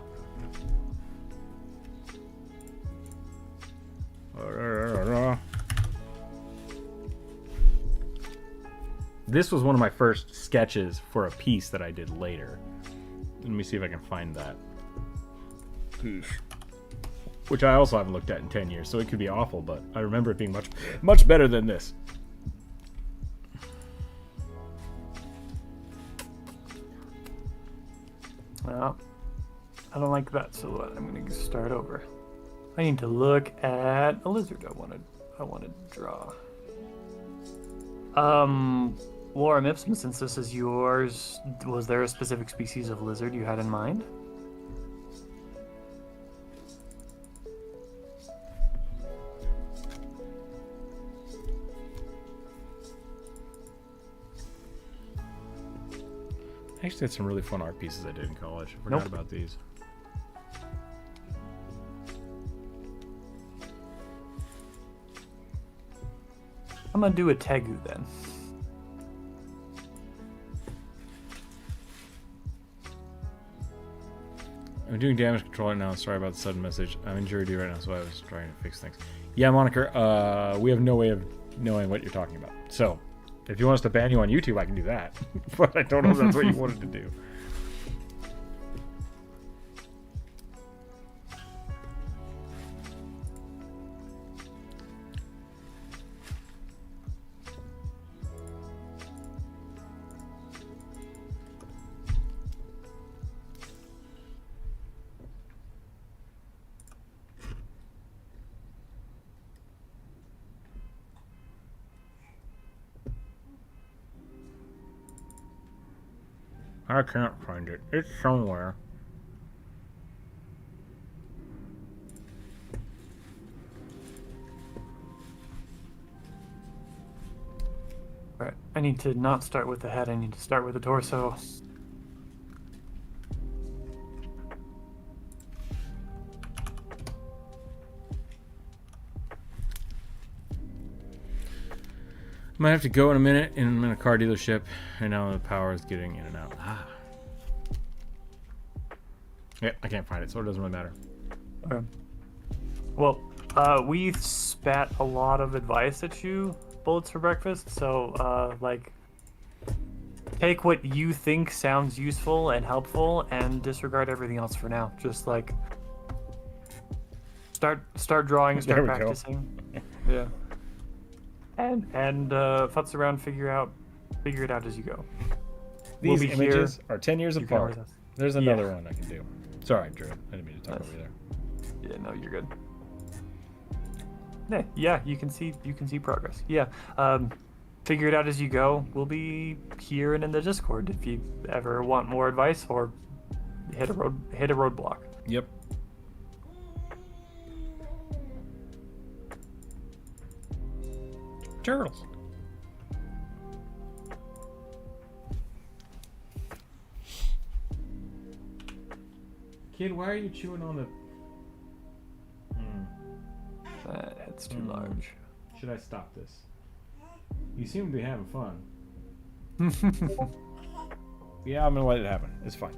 This was one of my first sketches for a piece that I did later. Let me see if I can find that. Which I also haven't looked at in 10 years, so it could be awful, but I remember it being much better than this.
Well, I don't like that silhouette. I'm going to start over. I need to look at a lizard I wanted to draw. Lorem ipsum, since this is yours, was there a specific species of lizard you had in mind?
I actually had some really fun art pieces I did in college. I forgot about these.
I'm gonna do a tegu then.
I'm doing damage control right now. Sorry about the sudden message. I'm in jury duty right now, so I was trying to fix things. Yeah, Moniker, we have no way of knowing what you're talking about. So, if you want us to ban you on YouTube, I can do that. But I don't know if that's what you wanted to do. I can't find it. It's somewhere.
Alright, I need to not start with the head, I need to start with the torso.
Might have to go in a minute, and I'm in a car dealership, and now the power is getting in and out. Yeah, I can't find it, so it doesn't really matter.
Okay. Well, we spat a lot of advice at you, Bullets for Breakfast, so, like, take what you think sounds useful and helpful, and disregard everything else for now. Just, like, start drawing,
There
start
we go.
practicing. Yeah. And futz around, figure it out as you go.
These
We'll be
images
here.
are 10 years
You can
apart.
always ask.
There's another one I can do. Sorry, Drew. I didn't mean to talk
Nice.
over you there.
Yeah, no, you're good. Yeah, you can see progress. Yeah. Figure it out as you go. We'll be here and in the Discord if you ever want more advice or hit a roadblock.
Yep. Turtles. Kid, why are you chewing on the...
That head's too large.
Should I stop this? You seem to be having fun. Yeah, I'm gonna let it happen. It's fine.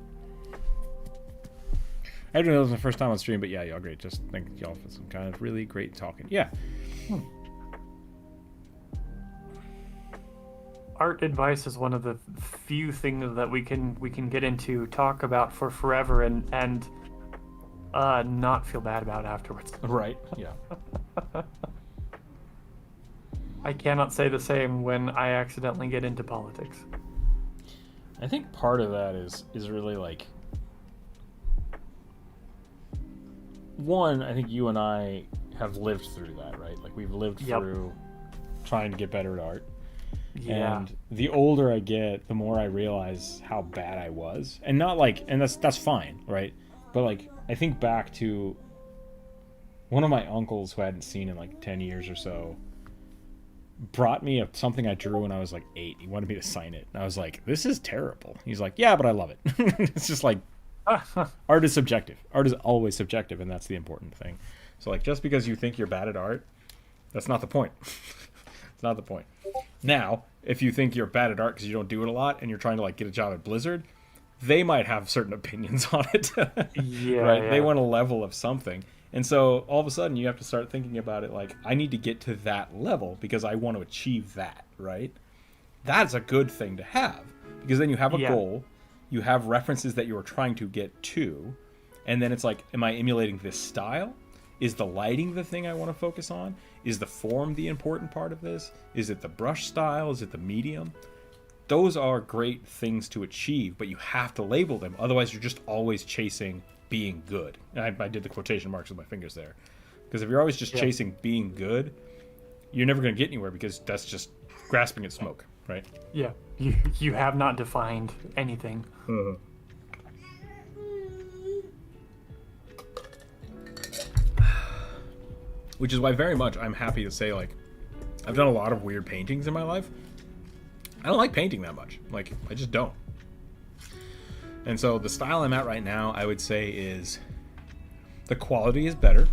I didn't know it was the first time on stream, but yeah, y'all great. Just thank y'all for some kind of really great talking. Yeah.
Art advice is one of the few things that we can get into, talk about for forever, and not feel bad about afterwards.
Right. Yeah.
I cannot say the same when I accidentally get into politics.
I think part of that is really like, one, I think you and I have lived through that, right? Like we've lived through trying to get better at art.
Yeah.
And the older I get, the more I realize how bad I was. And not like, and that's fine, right? But like, I think back to one of my uncles who I hadn't seen in like 10 years or so brought me something I drew when I was like 8. He wanted me to sign it. And I was like, this is terrible. He's like, yeah, but I love it. It's just like, art is subjective. Art is always subjective, and that's the important thing. So like, just because you think you're bad at art, that's not the point. It's not the point. Now, if you think you're bad at art because you don't do it a lot and you're trying to like get a job at Blizzard, they might have certain opinions on it.
Yeah,
right?
yeah.
They want a level of something. And so all of a sudden you have to start thinking about it like, I need to get to that level because I want to achieve that, right? That's a good thing to have because then you have a goal, you have references that you're trying to get to, and then it's like, am I emulating this style? Is the lighting the thing I want to focus on? Is the form the important part of this? Is it the brush style? Is it the medium? Those are great things to achieve, but you have to label them. Otherwise, you're just always chasing being good. And I did the quotation marks with my fingers there. Because if you're always just chasing being good, you're never going to get anywhere because that's just grasping at smoke, right?
Yeah. You have not defined anything.
Which is why very much I'm happy to say, like, I've done a lot of weird paintings in my life. I don't like painting that much. Like, I just don't. And so the style I'm at right now, I would say is the quality is better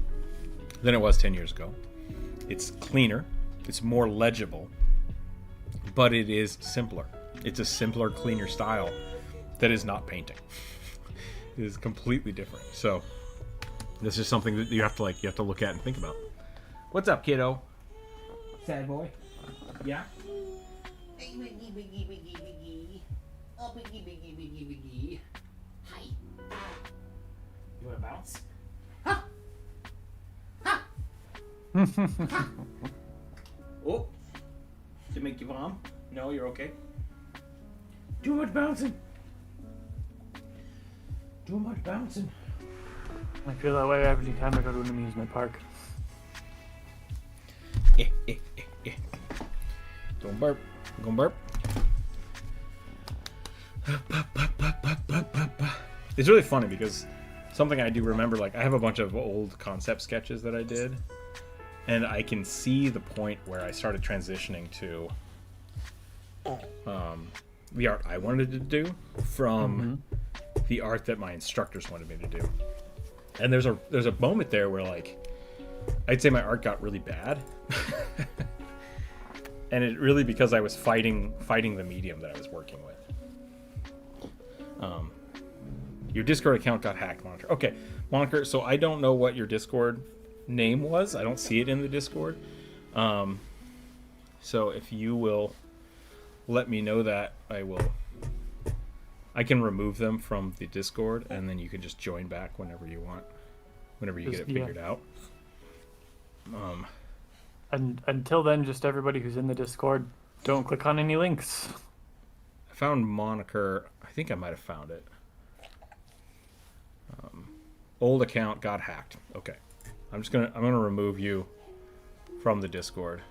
than it was 10 years ago. It's cleaner. It's more legible. But it is simpler. It's a simpler, cleaner style that is not painting. It is completely different. So this is something that you have to look at and think about. What's up, kiddo? Sad boy? Yeah?
Hey, wiggy, wiggy, wiggy, wiggy. Oh, wiggy, wiggy, wiggy, wiggy. Hi.
You want to bounce?
Ha! Ha! Ha!
Oh! To make you vom? No, you're okay. Too much bouncing. Too much bouncing.
I feel that way every time I go to an amusement park.
Don't burp. Don't burp. It's really funny because something I do remember, like I have a bunch of old concept sketches that I did, and I can see the point where I started transitioning to the art I wanted to do from the art that my instructors wanted me to do. And there's a moment there where like I'd say my art got really bad. And it really because I was fighting the medium that I was working with. Your Discord account got hacked, Moniker. Okay, Moniker, so I don't know what your Discord name was. I don't see it in the Discord. So if you will let me know that, I can remove them from the Discord, and then you can just join back whenever you want, whenever you get it figured out.
And until then, just everybody who's in the Discord, don't click on any links.
I found moniker. I think I might have found it. Old account got hacked. Okay, I'm gonna remove you from the Discord.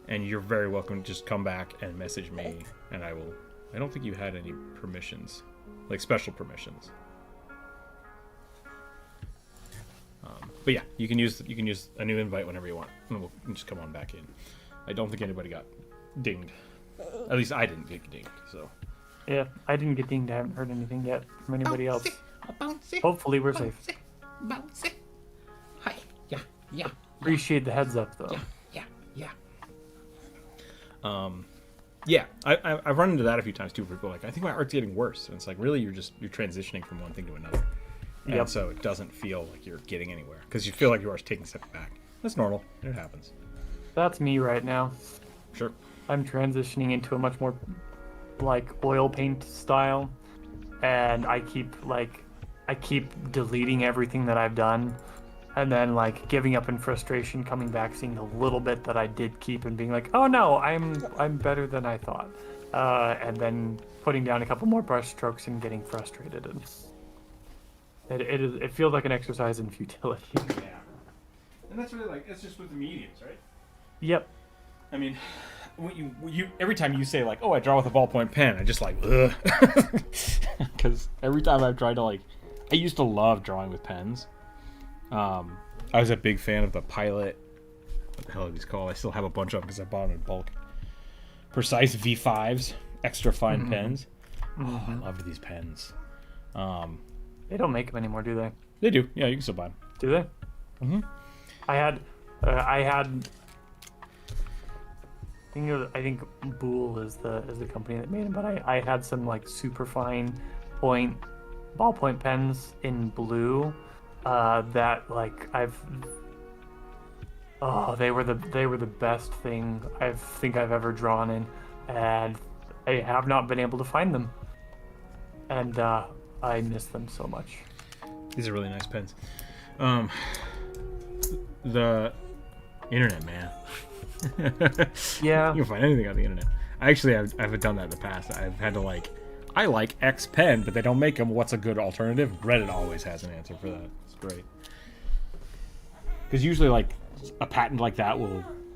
And you're very welcome to just come back and message me, and I will. I don't think you had any permissions, like special permissions. But yeah, you can use a new invite whenever you want, and we'll just come on back in. I don't think anybody got dinged. At least I didn't get dinged. So
Yeah, I didn't get dinged. I haven't heard anything yet from anybody else.
Bouncy.
Hopefully we're safe.
Bouncy. Hi. Yeah. Yeah.
Appreciate the heads up though.
Yeah. Yeah.
yeah, I've run into that a few times too. Where people are like, I think my art's getting worse, and it's like, really, you're transitioning from one thing to another. And
Yep.
so it doesn't feel like you're getting anywhere because you feel like you are taking a step back. That's normal. It happens.
That's me right now.
Sure.
I'm transitioning into a much more like oil paint style, and I keep deleting everything that I've done, and then like giving up in frustration, coming back, seeing the little bit that I did keep, and being like, oh no, I'm better than I thought, and then putting down a couple more brush strokes and getting frustrated. And it feels like an exercise in futility.
Yeah. And that's really like, it's just with the mediums, right?
Yep.
I mean, when you every time you say like, oh, I draw with a ballpoint pen, I just like, ugh. Because every time I've tried to like, I used to love drawing with pens. I was a big fan of the Pilot. What the hell are these called? I still have a bunch of them because I bought them in bulk. Precise V5s, extra fine pens. Oh, I loved these pens.
They don't make them anymore, do they?
They do. Yeah, you can still buy them.
Do they?
Mm-hmm.
I think Boole is the company that made them, but I had some like super fine ballpoint pens in blue that like they were the best thing I think I've ever drawn in, and I have not been able to find them, and I miss them so much.
These are really nice pens. The internet, man.
Yeah.
You can find anything on the internet. I've done that in the past. I've had to like, I like X pen, but they don't make them. What's a good alternative? Reddit always has an answer for that. It's great. Because usually, like, a patent like that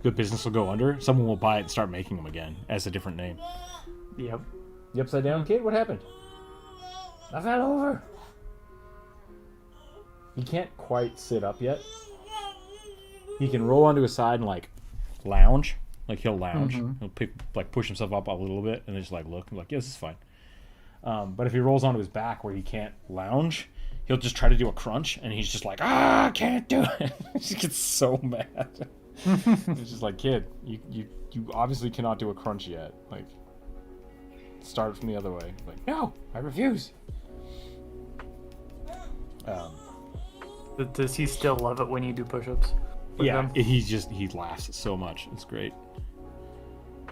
the business will go under. Someone will buy it and start making them again as a different name.
Yep.
You upside down, kid? What happened? I fell over. He can't quite sit up yet. He can roll onto his side and like lounge. Like he'll lounge. He'll push himself up a little bit and then just like look. I'm like, yeah, this is fine. But if he rolls onto his back where he can't lounge, he'll just try to do a crunch and he's just like, I can't do it. He just gets so mad. It's just like, kid, you obviously cannot do a crunch yet. Like, start from the other way. Like, no, I refuse.
Does he still love it when you do push-ups?
Yeah, he laughs so much. It's great.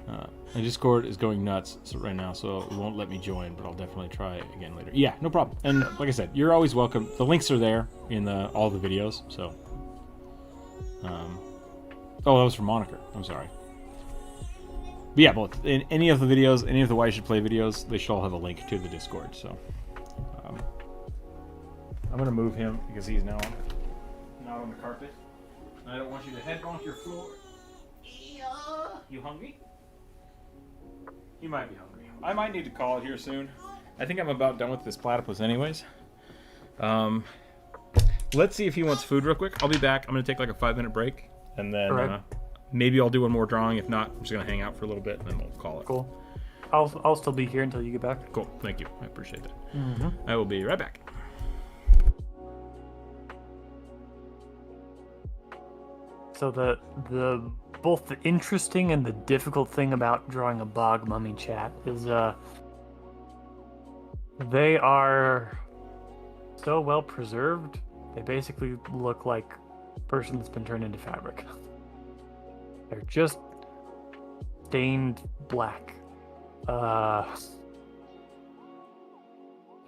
My Discord is going nuts right now, so it won't let me join, but I'll definitely try again later. Yeah, no problem. And like I said, you're always welcome. The links are there in all the videos. So, that was from Moniker. I'm sorry. But yeah, both in any of the videos, any of the Why You Should Play videos, they should all have a link to the Discord. So, I'm gonna move him because he's now not on the carpet. I don't want you to head bonk your floor. You hungry? You might be hungry. I might need to call it here soon. I think I'm about done with this platypus anyways. Let's see if he wants food real quick. I'll be back. I'm going to take like a 5-minute break. And then maybe I'll do one more drawing. If not, I'm just going to hang out for a little bit and then we'll call it.
Cool. I'll still be here until you get back.
Cool. Thank you. I appreciate that. I will be right back.
So the both the interesting and the difficult thing about drawing a bog mummy chat is they are so well preserved. They basically look like a person that's been turned into fabric. They're just stained black. I'm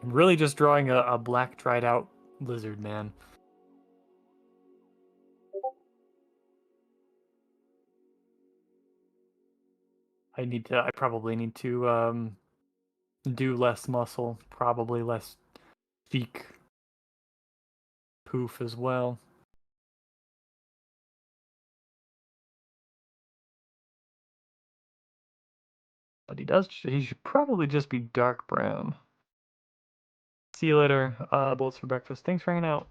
really just drawing a black dried out lizard man. I probably need to do less muscle, probably less cheek poof as well. But he should probably just be dark brown. See you later, Bolts for breakfast. Thanks for hanging out.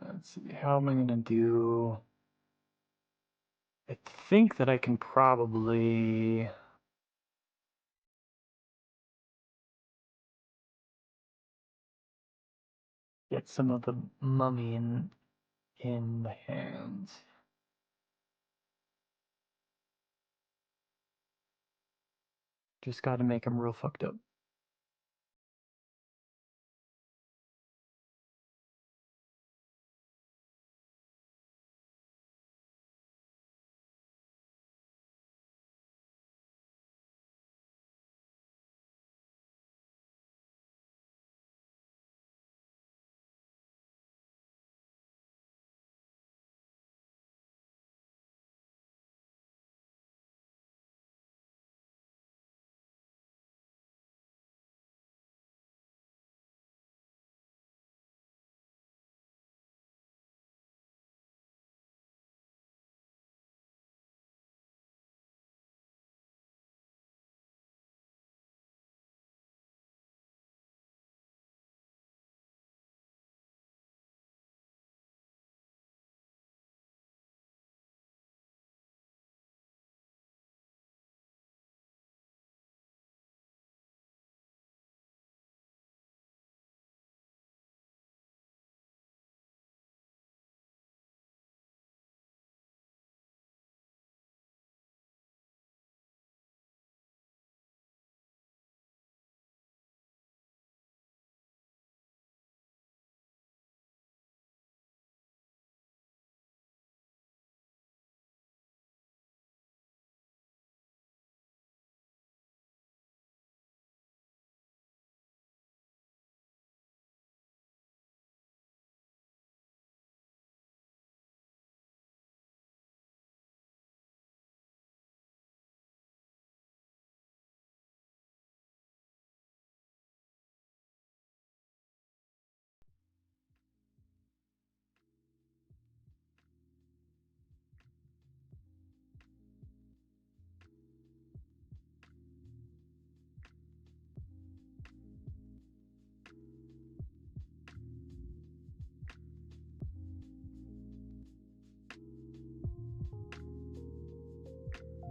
Let's see, how am I gonna do? I think that I can probably get some of the mummy in the hands. Just gotta make him real fucked up.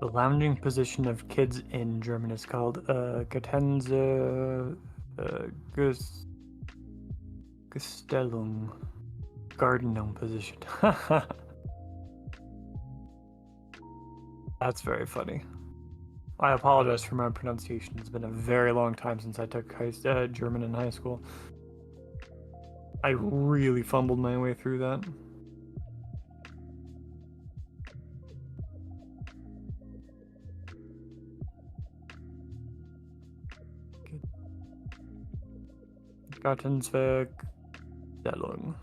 The lounging position of kids in German is called Getense Gestellung. Gardening position. That's very funny. I apologize for my pronunciation. It's been a very long time since I took German in high school. I really fumbled my way through that. Gartensverstellung.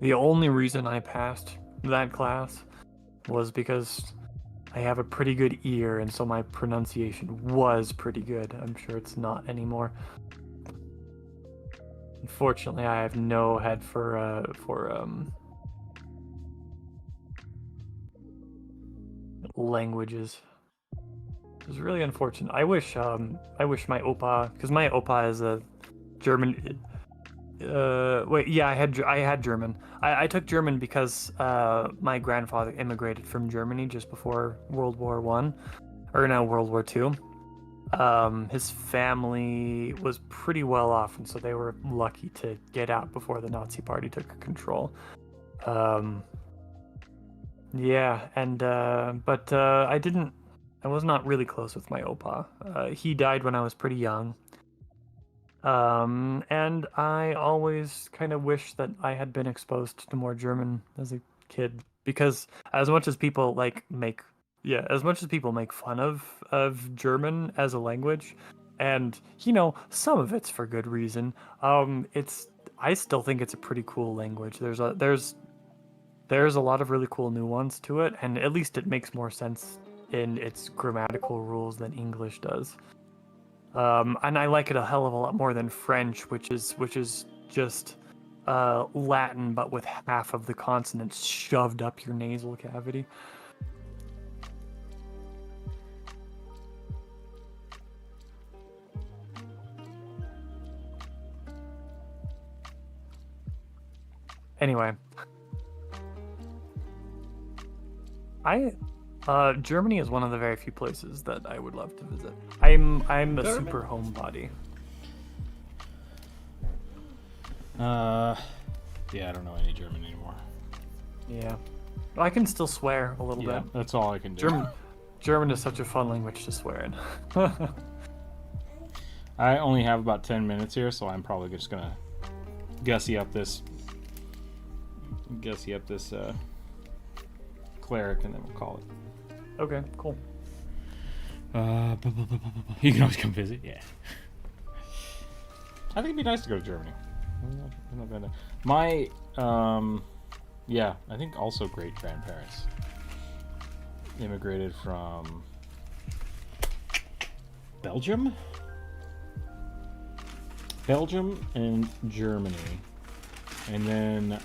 The only reason I passed that class was because I have a pretty good ear, and so my pronunciation was pretty good. I'm sure it's not anymore. Unfortunately, I have no head for languages. It was really unfortunate. I wish my opa, because my opa is a German. Wait, yeah, I had German. I took German because my grandfather immigrated from Germany just before World War One, or now World War Two. His family was pretty well off, and so they were lucky to get out before the Nazi Party took control. Yeah, and but I was not really close with my opa. He died when I was pretty young. And I always kind of wish that I had been exposed to more German as a kid, because as much as people as much as people make fun of German as a language, and some of it's for good reason. I still think it's a pretty cool language. There's a lot of really cool nuance to it, and at least it makes more sense in its grammatical rules than English does. And I like it a hell of a lot more than French, which is just Latin, but with half of the consonants shoved up your nasal cavity. Anyway, Germany is one of the very few places that I would love to visit. I'm a super homebody.
Yeah, I don't know any German anymore.
Yeah, I can still swear a little bit.
That's all I can do.
German is such a fun language to swear in.
I only have about 10 minutes here, so I'm probably just gonna gussy up this cleric, and then we'll call it.
Okay, cool.
You can always come visit. Yeah. I think it'd be nice to go to Germany. I'm not gonna. My, yeah, I think also great grandparents immigrated from Belgium and Germany, and then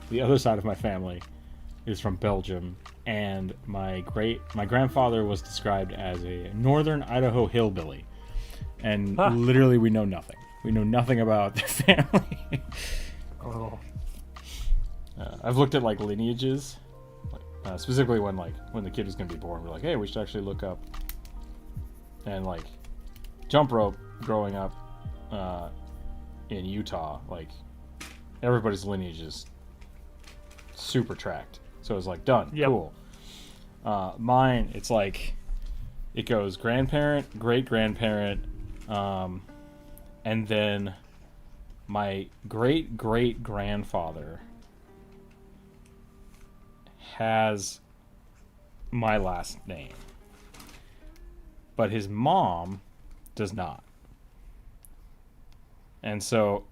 the other side of my family is from Belgium, and my grandfather was described as a northern Idaho hillbilly, and literally we know nothing. We know nothing about their family.
Oh.
I've looked at like lineages, specifically when the kid was gonna be born. We're like, hey, we should actually look up, and like jump rope growing up in Utah, like everybody's lineage is super tracked. So it's like done. Yep. Cool. Mine, it's like it goes grandparent, great grandparent, and then my great great grandfather has my last name, but his mom does not. And so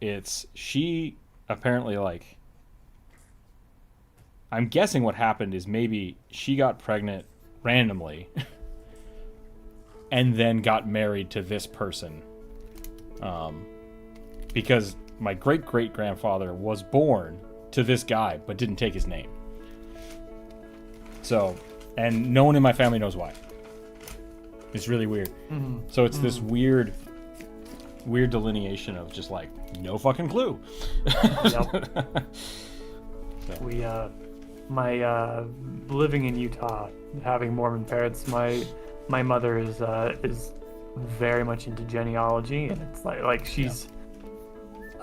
she apparently, like, I'm guessing what happened is maybe she got pregnant randomly and then got married to this person. Because my great-great-grandfather was born to this guy but didn't take his name. So, and no one in my family knows why. It's really weird. Mm-hmm. So it's this weird delineation of just like no fucking clue.
Yep. So. My living in Utah, having Mormon parents, my mother is very much into genealogy, and it's like she's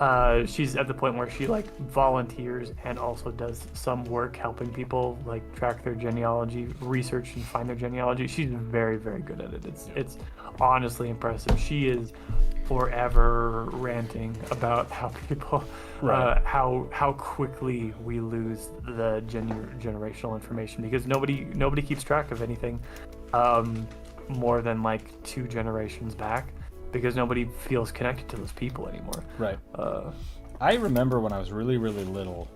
at the point where she like volunteers and also does some work helping people like track their genealogy, research and find their genealogy. She's very, very good at it. It's honestly impressive. She is forever ranting about how people how quickly we lose the generational information, because nobody keeps track of anything more than like 2 generations back, because nobody feels connected to those people anymore.
Right. I remember when I was really, really little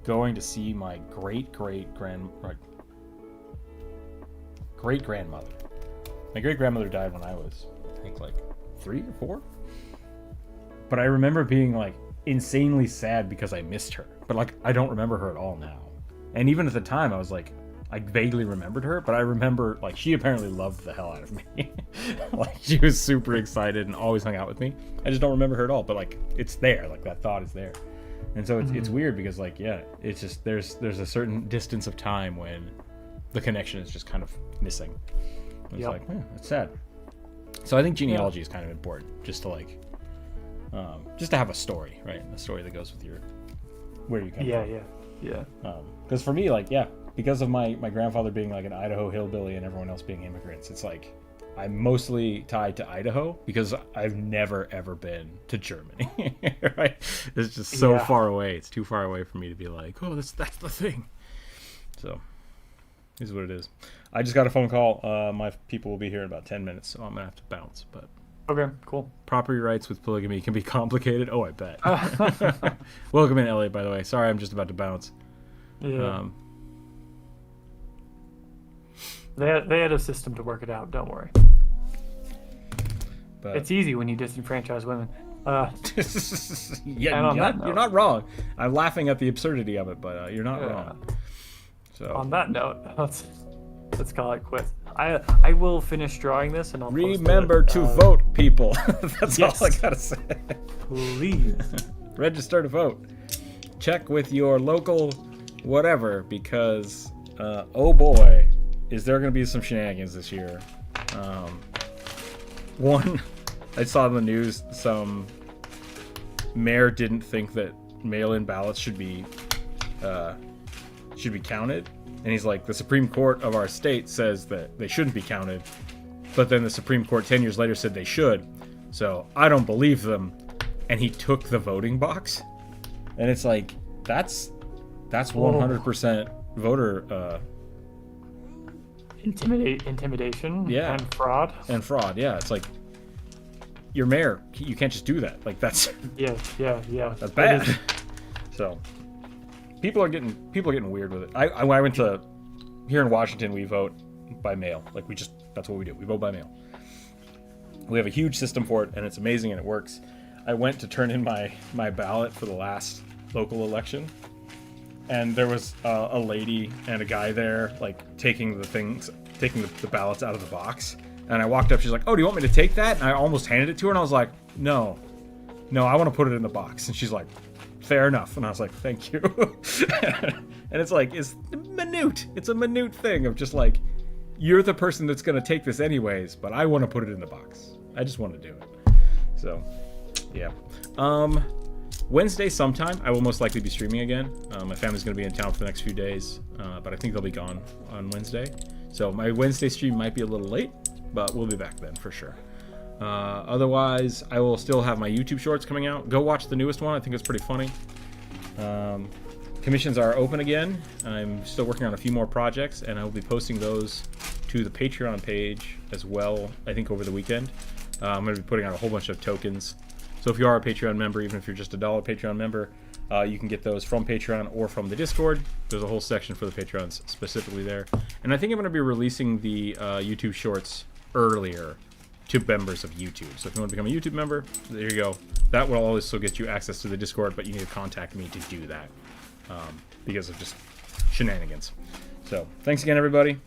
going to see my great-great-grandmother. My great-grandmother died when I was, I think, like 3 or 4. But I remember being like insanely sad because I missed her. But like I don't remember her at all now. And even at the time I was like, I vaguely remembered her, but I remember like she apparently loved the hell out of me. Like she was super excited and always hung out with me. I just don't remember her at all, but like it's there, like that thought is there. And so it's weird because like yeah, it's just there's a certain distance of time when the connection is just kind of missing. It's like it's sad. So I think genealogy is kind of important, just to like just to have a story, right? A story that goes with your where you come from.
Yeah.
Because for me, like, because of my grandfather being like an Idaho hillbilly and everyone else being immigrants, it's like I'm mostly tied to Idaho because I've never ever been to Germany. Right? It's just so far away. It's too far away for me to be like, oh, that's the thing. So, this is what it is. I just got a phone call. My people will be here in about 10 minutes, so I'm gonna have to bounce. But
okay, cool.
property rights with polygamy can be complicated. Oh, I bet. Welcome in, Elliot. By the way, sorry, I'm just about to bounce.
Yeah. They had a system to work it out. Don't worry.
But
It's easy when you disenfranchise women.
yeah,
and on that
you're
note-
not wrong. I'm laughing at the absurdity of it, but you're not wrong. So
On that note, let's call it quits. I will finish drawing this and I'll post it,
remember to vote, people. That's
yes.
all I gotta say.
please.
Register to vote. Check with your local whatever, because oh boy, is there gonna be some shenanigans this year. One, I saw in the news some mayor didn't think that mail-in ballots should be counted, and he's like, the Supreme Court of our state says that they shouldn't be counted, but then the Supreme Court 10 years later said they should, so I don't believe them, and he took the voting box. And it's like, that's 100% voter
Intimidation and fraud.
and fraud. Yeah, it's like, your mayor, you can't just do that. Like, that's
Yeah.
that's bad. So people are getting weird with it. I went to, here in Washington, we vote by mail. Like, that's what we do. We vote by mail. We have a huge system for it, and it's amazing, and it works. I went to turn in my ballot for the last local election, and there was a lady and a guy there, like, taking the ballots out of the box. And I walked up, she's like, oh, do you want me to take that? And I almost handed it to her, and I was like, no, I want to put it in the box. And she's like, fair enough. And I was like, thank you. And it's like, it's minute. It's a minute thing of just like, you're the person that's going to take this anyways, but I want to put it in the box. I just want to do it. So, yeah. Wednesday sometime, I will most likely be streaming again. My family's going to be in town for the next few days, but I think they'll be gone on Wednesday. So my Wednesday stream might be a little late, but we'll be back then for sure. Otherwise, I will still have my YouTube shorts coming out. Go watch the newest one. I think it's pretty funny. Commissions are open again. I'm still working on a few more projects, and I will be posting those to the Patreon page as well, I think over the weekend. I'm going to be putting out a whole bunch of tokens. So if you are a Patreon member, even if you're just a $1 Patreon member, you can get those from Patreon or from the Discord. There's a whole section for the Patrons specifically there. And I think I'm going to be releasing the YouTube shorts earlier to members of YouTube. So if you want to become a YouTube member, there you go. That will also get you access to the Discord, but you need to contact me to do that because of just shenanigans. So thanks again, everybody.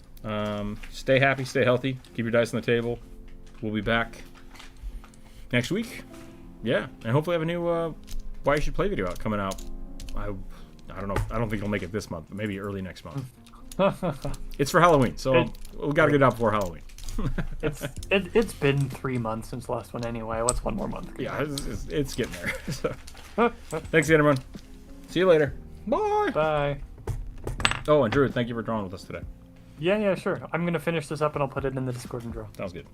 Stay happy, stay healthy, keep your dice on the table. We'll be back next week. Yeah, and hopefully have a new Why You Should Play video out coming out. I don't know. I don't think it'll make it this month, but maybe early next month. It's for Halloween, so we got to get it out before Halloween.
It's been 3 months since the last one anyway. What's one more month?
Yeah, it's getting there. So, thanks again, everyone. See you later. Bye.
Bye.
Oh, and Drew, thank you for drawing with us today.
Yeah, sure. I'm going to finish this up and I'll put it in the Discord and draw.
Sounds good.